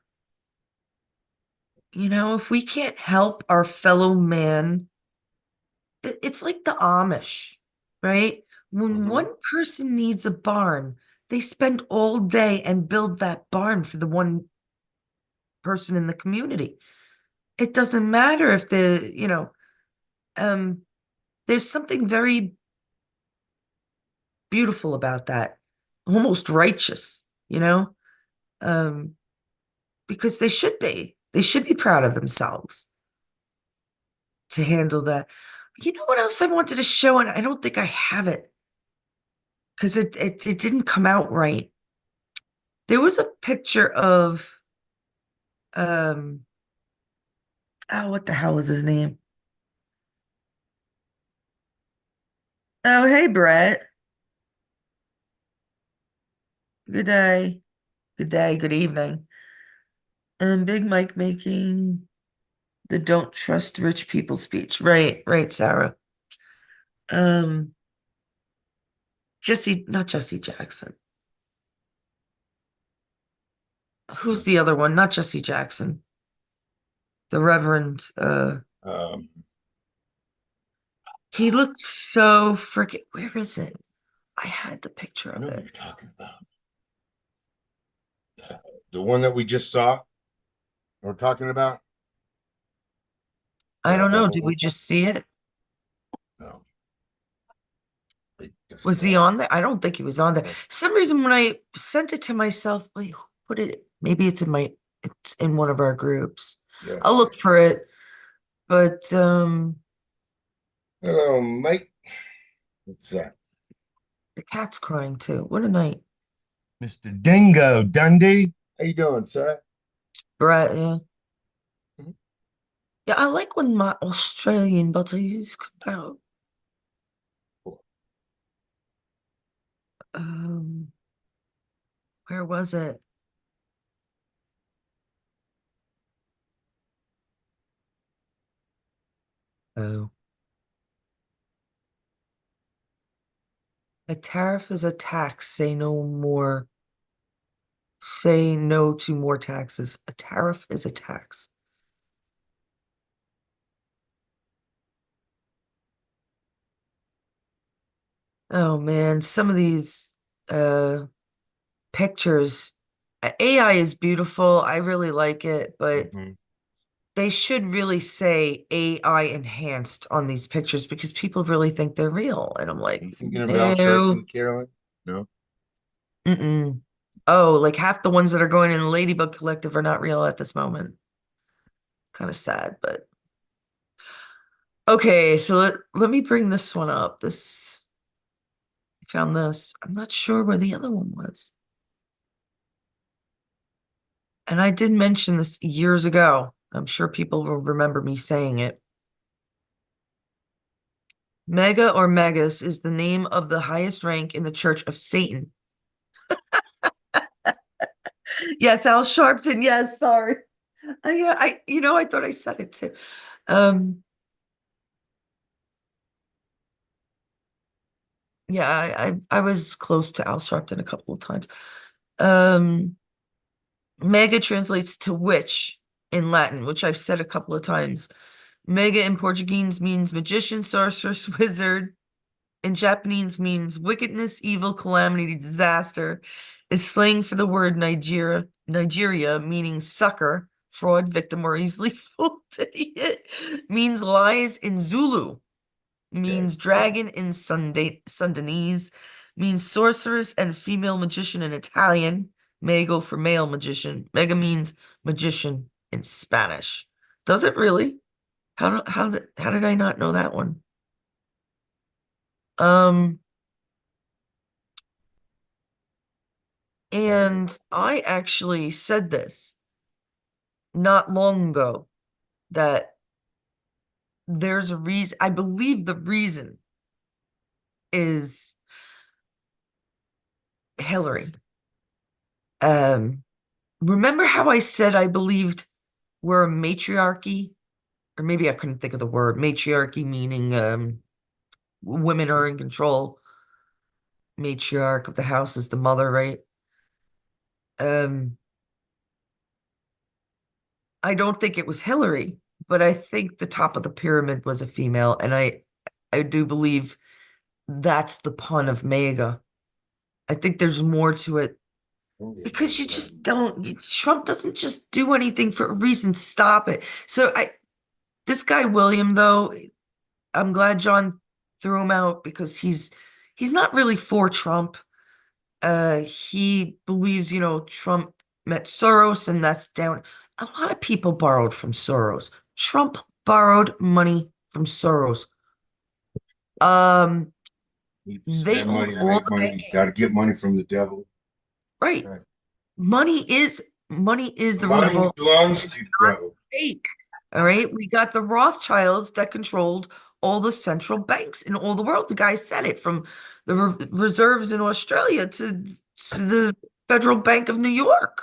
If we can't help our fellow man, it's like the Amish, right? When Hmm. one person needs a barn, they spend all day and build that barn for the one person in the community. It doesn't matter if um, there's something very beautiful about that, almost righteous, um, because they should be proud of themselves to handle that. You know what else I wanted to show, and I don't think I have it because it didn't come out right. There was a picture of um oh, what the hell was his name? Oh, hey Brett. Good day. Good day, good evening. And Big Mike making the don't trust rich people speech. Right, right, Sarah. Um not Jesse Jackson. Who's the other one? Not Jesse Jackson. The Reverend Um, he looked so freaking, where is it? I had the picture I of know what it. you're talking about. The one that we just saw, we're talking about. I don't know. Did One? we just see it? No. Big Was he difference. on there? I don't think he was on there. Some reason when I sent it to myself, wait, who put it? Maybe it's in one of our groups. Yeah. I'll look for it. But Hello, Mike. What's that? the cat's crying too. What a night. Mr. Dingo Dundee. How you doing, sir? Brett, yeah. Mhm. Yeah, I like when my Australian buddies come out. Um, where was it? Oh. A tariff is a tax. Say no more. Say no to more taxes. A tariff is a tax. Oh man, some of these pictures, AI is beautiful. I really like it, but Mhm. they should really say AI enhanced on these pictures because people really think they're real. And I'm Are like, you thinking of Al no. Sharpton, Carolyn? No. Mm-mm. Oh, like half the ones that are going in the Ladybug Collective are not real at this moment. Kind of sad, but okay, so let me bring this one up. I found this. I'm not sure where the other one was. And I did mention this years ago. I'm sure people will remember me saying it. Mega or Megas is the name of the highest rank in the Church of Satan. Yes, Al Sharpton. Yes, sorry. Yeah, I thought I said it too. Um, yeah, I was close to Al Sharpton a couple of times. Um, Mega translates to witch in Latin, which I've said a couple of times. Mega in Portuguese means magician, sorceress, wizard. In Japanese means wickedness, evil, calamity, disaster. Is slang for the word Nigeria, meaning sucker, fraud, victim, or easily fooled idiot. Means lies in Zulu. Okay. Means dragon in Sundanese. Means sorceress and female magician in Italian. Mago for male magician. Mega means magician in Spanish. Does it really? How did I not know that one? Um, and I actually said this not long ago that there's a reason. I believe the reason is Hillary. Remember how I said I believed we're a matriarchy? Or maybe I couldn't think of the word. Matriarchy meaning women are in control. Matriarch of the house is the mother, right? Um, I don't think it was Hillary, but I think the top of the pyramid was a female, and I do believe that's the pun of MAGA. I think there's more to it because you just don't. Trump doesn't just do anything for a reason. Stop it. So this guy William, though, I'm glad John threw him out because he's not really for Trump. He believes, Trump met Soros and that's down. A lot of people borrowed from Soros. Trump borrowed money from Soros. You They spend own money, all make the money. You banking. got to get money from the devil. Right. Right. Money is the root of Money all belongs to the devil. fake. All right. We got the Rothschilds that controlled all the central banks in all the world. The guy said it from the reserves in Australia to the Federal Bank of New York.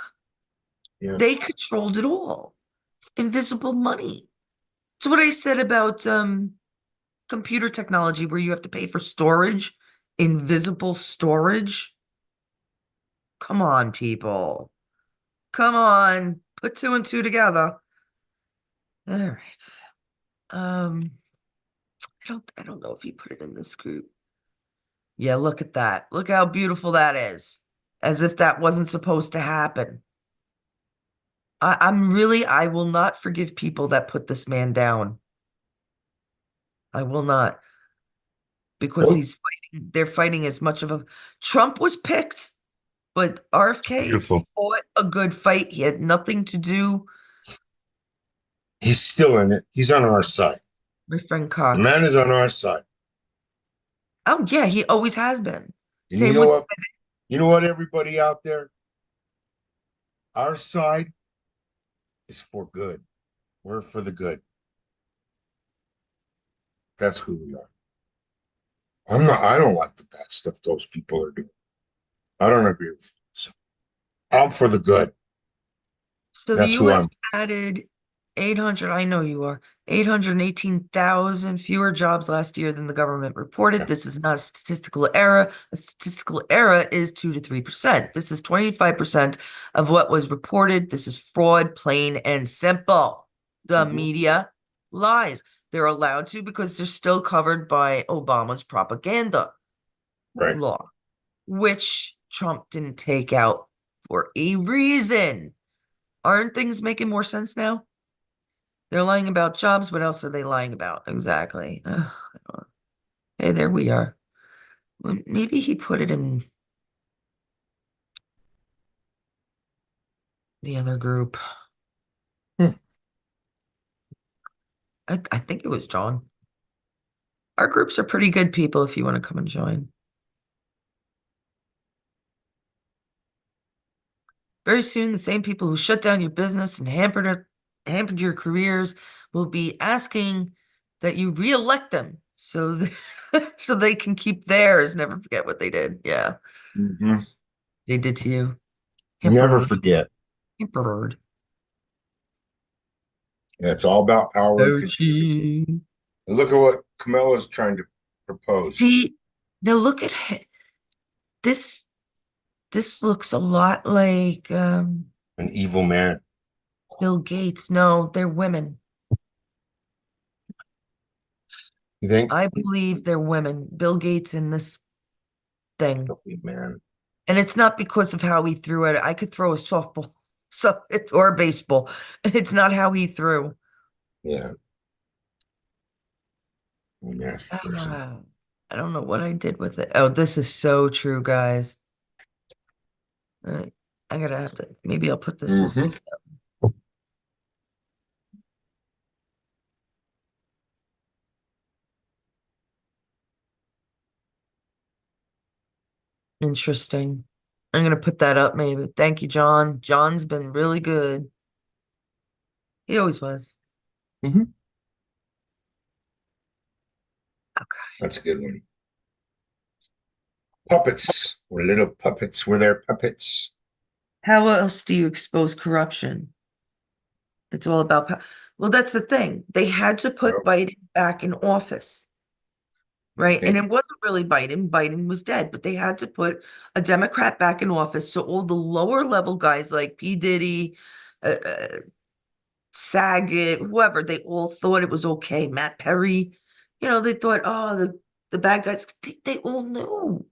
Yeah. They controlled it all. Invisible money. So what I said about computer technology where you have to pay for storage, invisible storage. Come on, people. Come on. Put two and two together. All right. I don't know if he put it in this group. Yeah, look at that. Look how beautiful that is. As if that wasn't supposed to happen. I will not forgive people that put this man down. I will not. Because they're fighting as much of a Trump was picked, but RFK Beautiful. fought a good fight. He had nothing to do. He's still in it. He's on our side. My friend The Cock. man is on our side. Oh yeah, he always has been. And you Same know with what? You know what, everybody out there? Our side is for good. We're for the good. That's who we are. I don't like the bad stuff those people are doing. I don't agree with it. So I'm for the good. so the That's who US I'm. added 800, I know you are, 818,000 fewer jobs last year than the government reported. This is not a statistical error. A statistical error is 2 to 3%. This is 25% of what was reported. This is fraud, plain and simple. The media lies. They're allowed to because they're still covered by Obama's propaganda Right. law, which Trump didn't take out for a reason. Aren't things making more sense now? They're lying about jobs. What else are they lying about? Exactly. Hey, there we are. Well, maybe he put it in the other group. Hmm. I think it was John. Our groups are pretty good people if you want to come and join. Very soon, the same people who shut down your business and hampered your careers will be asking that you re-elect them so they can keep theirs. Never forget what they did. Yeah, Mm-hmm. they did to you. Never Hampered. forget. Hampered. Yeah, it's all about power and control. Ouchie. And look at what Kamala's trying to propose. See, now look at this. This looks a lot like An evil man. Bill Gates. No, they're women. You think? I believe they're women. Bill Gates in this thing. Man. And it's not because of how he threw it. I could throw a softball or a baseball. It's not how he threw. Yeah. Nasty person. I don't know what I did with it. Oh, this is so true, guys. I gotta have to, maybe I'll put this as Mhm. Interesting. I'm gonna put that up maybe. Thank you, John. John's been really good. He always was. Mhm. Okay. That's a good one. Puppets. We're little puppets. We're their puppets. How else do you expose corruption? It's all about well, that's the thing. They had to put Well, Biden back in office, right? And okay. it wasn't really Biden. Biden was dead, but they had to put a Democrat back in office. So all the lower level guys like P. Diddy, uh, uh, Saget, whoever, they all thought it was okay. Matt Perry, they thought, oh, the bad guys, they all knew.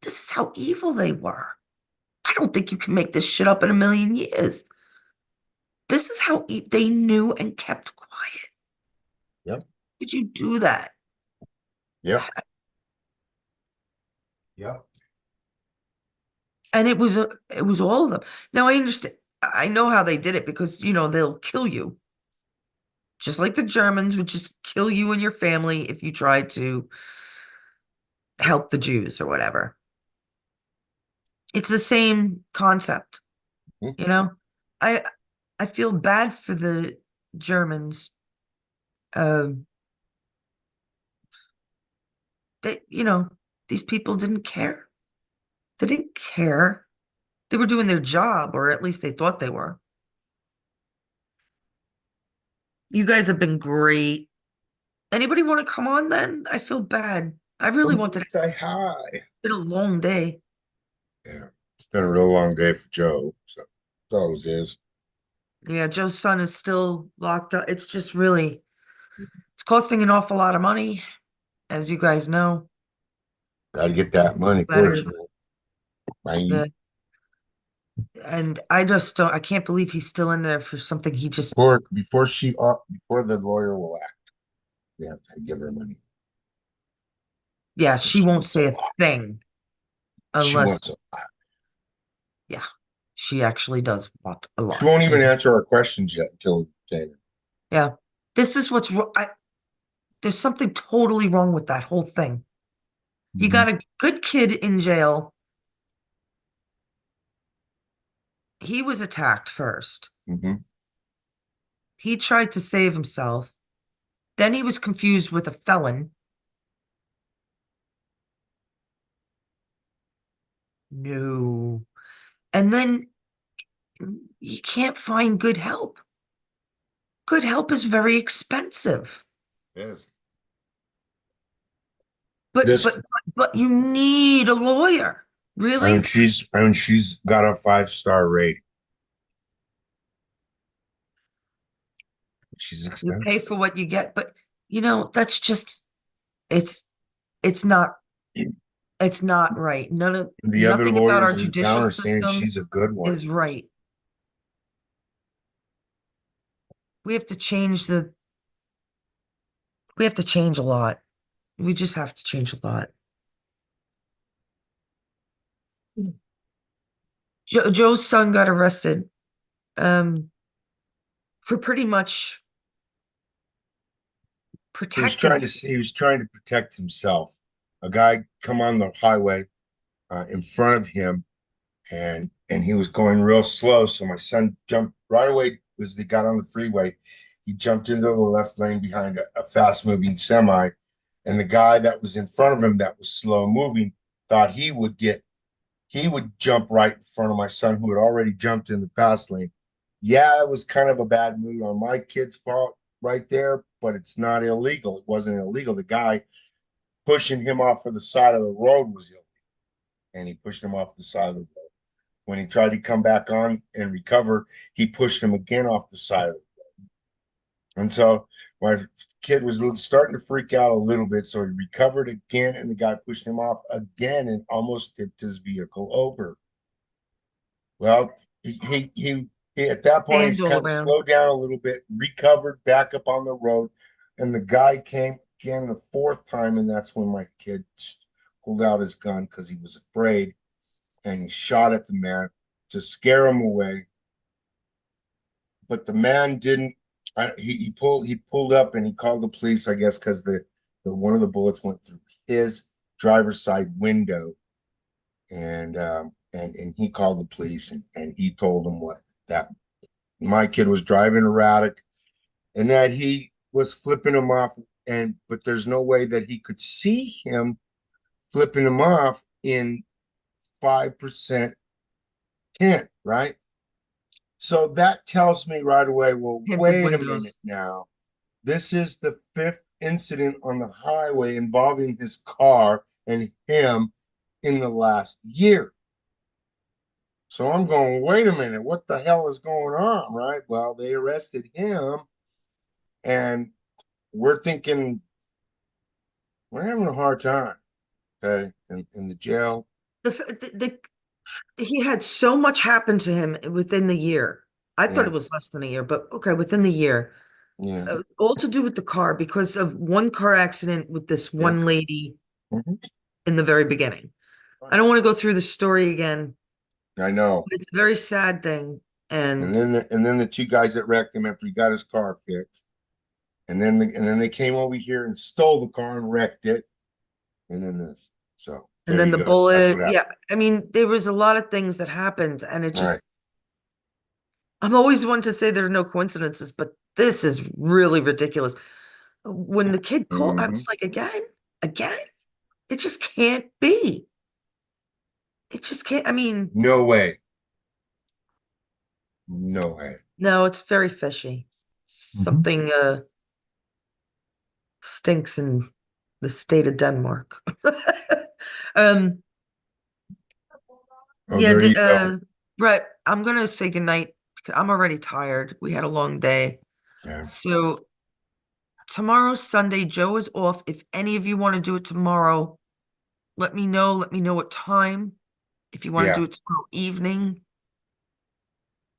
This is how evil they were. I don't think you can make this shit up in a million years. This is how they knew and kept quiet. Yep. Did you do that? Yep. Yep. And it was all of them. Now I understand. I know how they did it because they'll kill you. Just like the Germans would just kill you and your family if you tried to help the Jews or whatever. It's the same concept, Mhm. you know? I I feel bad for the Germans. Um, these people didn't care. They didn't care. They were doing their job, or at least they thought they were. You guys have been great. Anybody want to come on then? I feel bad. I really wanted to. Say hi. It's been a long day. Yeah. It's been a real long day for Joe. So it always is. Yeah, Joe's son is still locked up. It's just really, it's costing an awful lot of money, as you guys know. Gotta get that money That first, is man. Bye. the, and I just don't, I can't believe he's still in there for something he just, Before the lawyer will act, we have to give her money. yeah, she won't say a thing She unless, wants it. yeah, she actually does want a She lot. won't even answer our questions yet until Taylor. Yeah, this is what's wrong. There's something totally wrong with that whole thing. You got a good kid in jail. He was attacked first. Mm-hmm. He tried to save himself. Then he was confused with a felon. No. And then you can't find good help. Good help is very expensive. Yes. But This, but but you need a lawyer. Really? she's got a 5-star rating. She's You pay expensive. for what you get, but that's just it's it's not it's not right. The other Nothing about our lawyers in town judicial are saying system she's a good one. is right. We have to change the we have to change a lot. We just have to change a lot. Joe's son got arrested um for pretty much protecting. He was trying to protect himself. A guy come on the highway in front of him, and he was going real slow. So my son jumped right away as they got on the freeway. He jumped into the left lane behind a fast moving semi, and the guy that was in front of him that was slow moving thought he would jump right in front of my son who had already jumped in the fast lane. Yeah, it was kind of a bad move on my kid's fault right there, but it's not illegal. It wasn't illegal. The guy pushing him off of the side of the road was illegal, and he pushed him off the side of the road. When he tried to come back on and recover, he pushed him again off the side of the road. And so my kid was starting to freak out a little bit. So he recovered again, and the guy pushed him off again and almost tipped his vehicle over. Well, he at that point, he's Hands all kind of around. slowed down a little bit, recovered back up on the road. And the guy came again the fourth time. And that's when my kid pulled out his gun because he was afraid. And he shot at the man to scare him away. But the man didn't. He pulled up and he called the police, I guess, because the one of the bullets went through his driver's side window, and he called the police, and he told them that my kid was driving erratic, and that he was flipping him off, but there's no way that he could see him flipping him off in 5% tint, right? So that tells me right away, well, Tinted wait a windows. minute now. This is the 5th incident on the highway involving his car and him in the last year. So I'm going, wait a minute, what the hell is going on, right? Well, they arrested him, and we're thinking we're having a hard time, okay, in the jail. He had so much happen to him within the year. I thought Yeah. it was less than a year, but okay, within the year. Yeah. All to do with the car because of one car accident with this one lady Mhm. in the very beginning. I don't want to go through the story again. I know. But it's a very sad thing. And And then the 2 guys that wrecked him after he got his car fixed. And then they came over here and stole the car and wrecked it. And then this. So there then you the go. That's what bullet. happened. Yeah. I mean, there was a lot of things that happened, and it All just right. I'm always one to say there are no coincidences, but this is really ridiculous. When the kid called, I Mhm. was like, again, it just can't be. It just can't. I mean, No way. No way. no, it's very fishy. Something stinks in the state of Denmark. Um, Oh, yeah, there you go. Brett, I'm gonna say goodnight because I'm already tired. We had a long day. Yeah. So tomorrow's Sunday. Joe is off. If any of you want to do it tomorrow, let me know. Let me know what time. If you want to Yeah. do it tomorrow evening,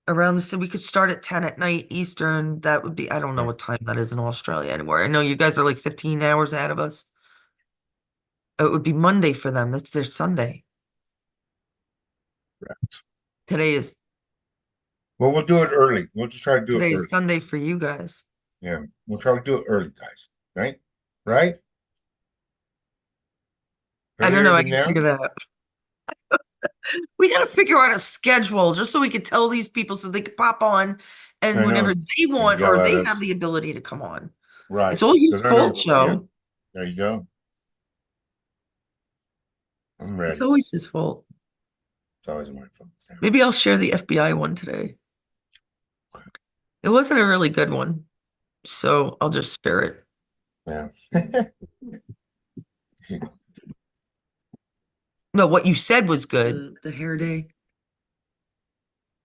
around the we could start at 10 at night Eastern. That would be, I don't know what time that is in Australia anymore. I know you guys are like 15 hours ahead of us. It would be Monday for them. That's their Sunday. Right. Today is Well, we'll do it early. We'll just try to do it today early. is Sunday for you guys. Yeah. We'll try to do it early, guys. Right? Right? I don't know. I Earlier than can now? figure that out. We got to figure out a schedule just so we can tell these people so they can pop on and I whenever know. they want Yell or at they us. have the ability to come on. Right. It's all your 'Cause I fault, know. Yeah. Joe. There you go. I'm ready. It's always his fault. It's always my fault. Yeah. Maybe I'll share the FBI one today. It wasn't a really good one, so I'll just share it. Yeah. No, what you said was good. The hair day.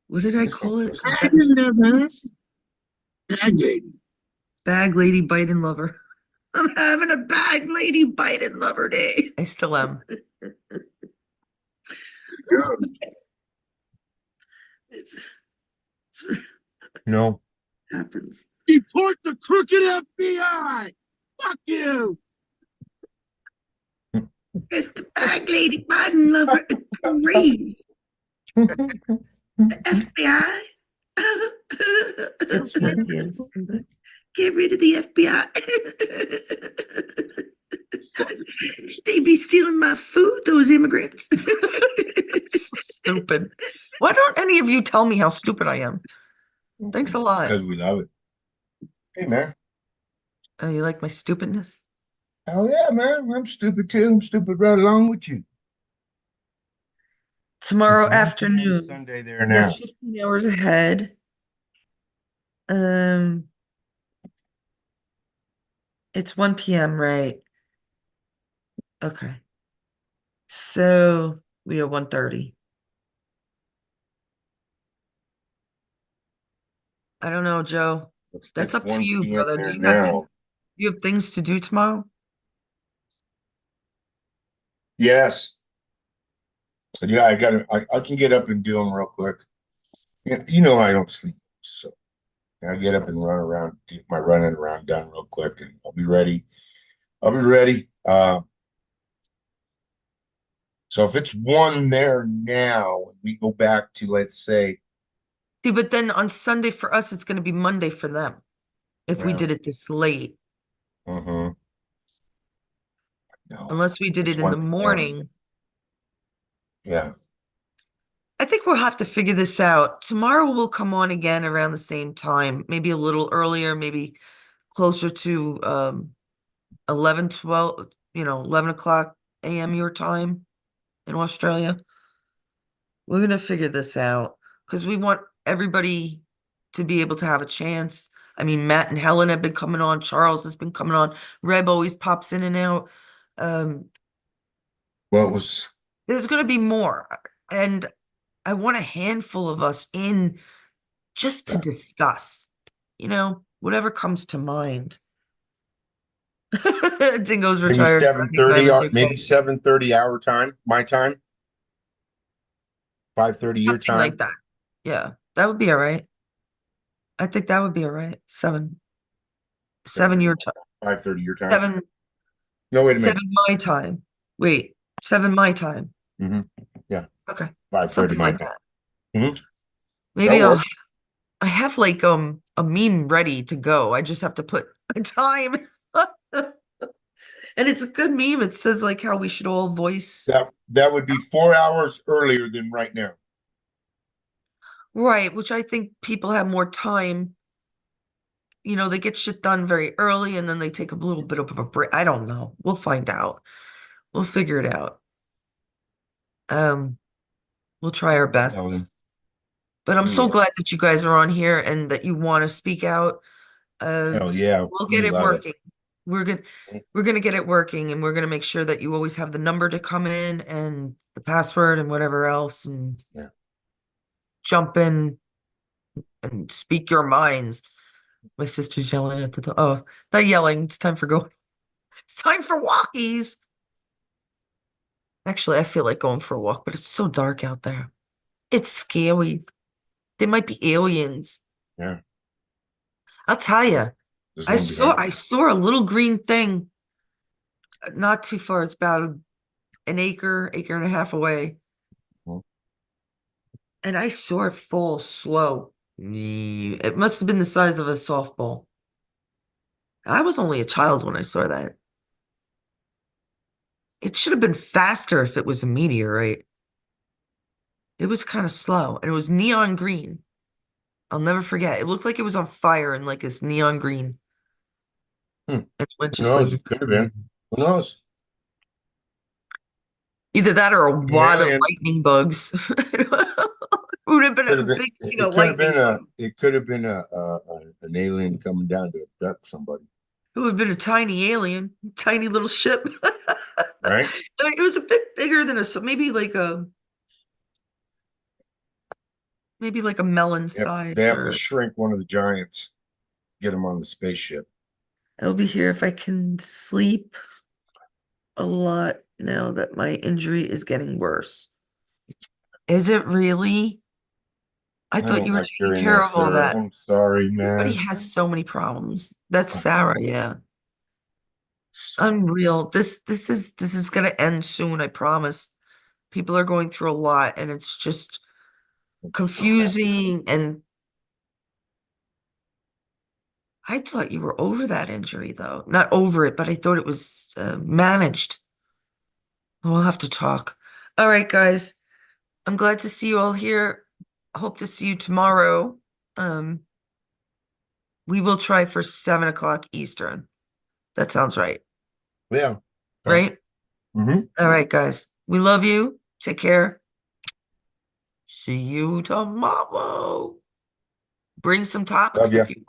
What did I call it? Bag lady Biden lover. I'm having a bag lady Biden lover day. I still am. It's No. happens. Deport the crooked FBI! Fuck you! It's the bag lady Biden lover. Raise the FBI. Champions. Get rid of the FBI. They be stealing my food, those immigrants. Stupid. Why don't any of you tell me how stupid I am? Thanks a lot. Because we love it. Hey, man. Oh, you like my stupidness? Oh, yeah, man. I'm stupid too. I'm stupid right along with you. Tomorrow It's 1 p.m. afternoon. Sunday there now. Yes, 15 hours ahead. It's 1 p.m., right? Okay. So we are 1:30. I don't know, Joe. That's It's up to 1 you, p.m. brother. there now. You have things to do tomorrow? Yes. So yeah, I can get up and do them real quick. You know I don't sleep, so I get up and run around, get my running around done real quick, and I'll be ready. I'll be ready. So if it's 1 there now, we go back to, let's say, See, but then on Sunday for us, it's going to be Monday for them if we Yeah. did it this late. mm-hmm. No, unless we did it's it in the 1 p.m. morning. Yeah. I think we'll have to figure this out. Tomorrow we'll come on again around the same time, maybe a little earlier, maybe closer to 11, 12, 11 o'clock a.m. your time in Australia. We're gonna figure this out because we want everybody to be able to have a chance. I mean, Matt and Helen have been coming on, Charles has been coming on, Reb always pops in and out. Um, Well, it was, there's gonna be more, and I want a handful of us in just to discuss, whatever comes to mind. Dingo's maybe retired. So I think mine 7:30 was or maybe okay. 7:30 our time, my time, 5:30 your Something time. like that. Yeah, that would be all right. I think that would be all right. Seven your time. 5:30 your time. Seven, No, wait a minute. 7 my time. Wait, 7 my time. Mm-hmm. Yeah, Okay, 5:30 something my like time. that. Mm-hmm. Maybe That'll work. I have like a meme ready to go. I just have to put a time. And it's a good meme. It says like how we should all voice. That would be 4 hours earlier than right now. Right, which I think people have more time. They get shit done very early and then they take a little bit of a break. I don't know. We'll find out. We'll figure it out. Um, we'll try our Ellen. best. But I'm so Yeah. glad that you guys are on here and that you want to speak out. Oh yeah, We'll we get it love it. working. We're gonna we're gonna get it working and we're gonna make sure that you always have the number to come in and the password and whatever else and Yeah. jump in and speak your minds. My sister's yelling at the door. Oh, not yelling. It's time for go. It's time for walkies. Actually, I feel like going for a walk, but it's so dark out there. It's scary. There might be aliens. Yeah. I'll tell you. There's I one saw behind I saw a little green thing not too far. It's about an acre and a half away. you. And I saw it fall slow. It must have been the size of a softball. I was only a child when I saw that. It should have been faster if it was a meteorite. It was kind of slow and it was neon green. I'll never forget. It looked like it was on fire and like this neon green. Hmm. It went Who just like knows? It could have been. Who knows? either that or a An wad of alien. lightning bugs. It would have been Could a have been. big thing It of could have lightning been a. bugs. It could have been an alien coming down to abduct somebody. It would have been a tiny alien, tiny little ship. Right? I mean, it was a bit bigger than so maybe like a melon Yep. size They have to or shrink one of the giants, get them on the spaceship. I'll be here if I can sleep a lot now that my injury is getting worse. Is it really? I I thought don't you were like taking hearing care that, of all sir. that. I'm sorry, Everybody man. has so many problems. That's Sarah, yeah. Sorry. Unreal. This is gonna end soon, I promise. People are going through a lot and it's just I'm so happy. confusing and I thought you were over that injury though. Not over it, but I thought it was managed. We'll have to talk. All right, guys. I'm glad to see you all here. Hope to see you tomorrow. Um, we will try for 7 o'clock Eastern. That sounds right. Yeah. Right? Mm-hmm. All right, guys. We love you. Take care. See you tomorrow. Bring some Love topics you. if you want.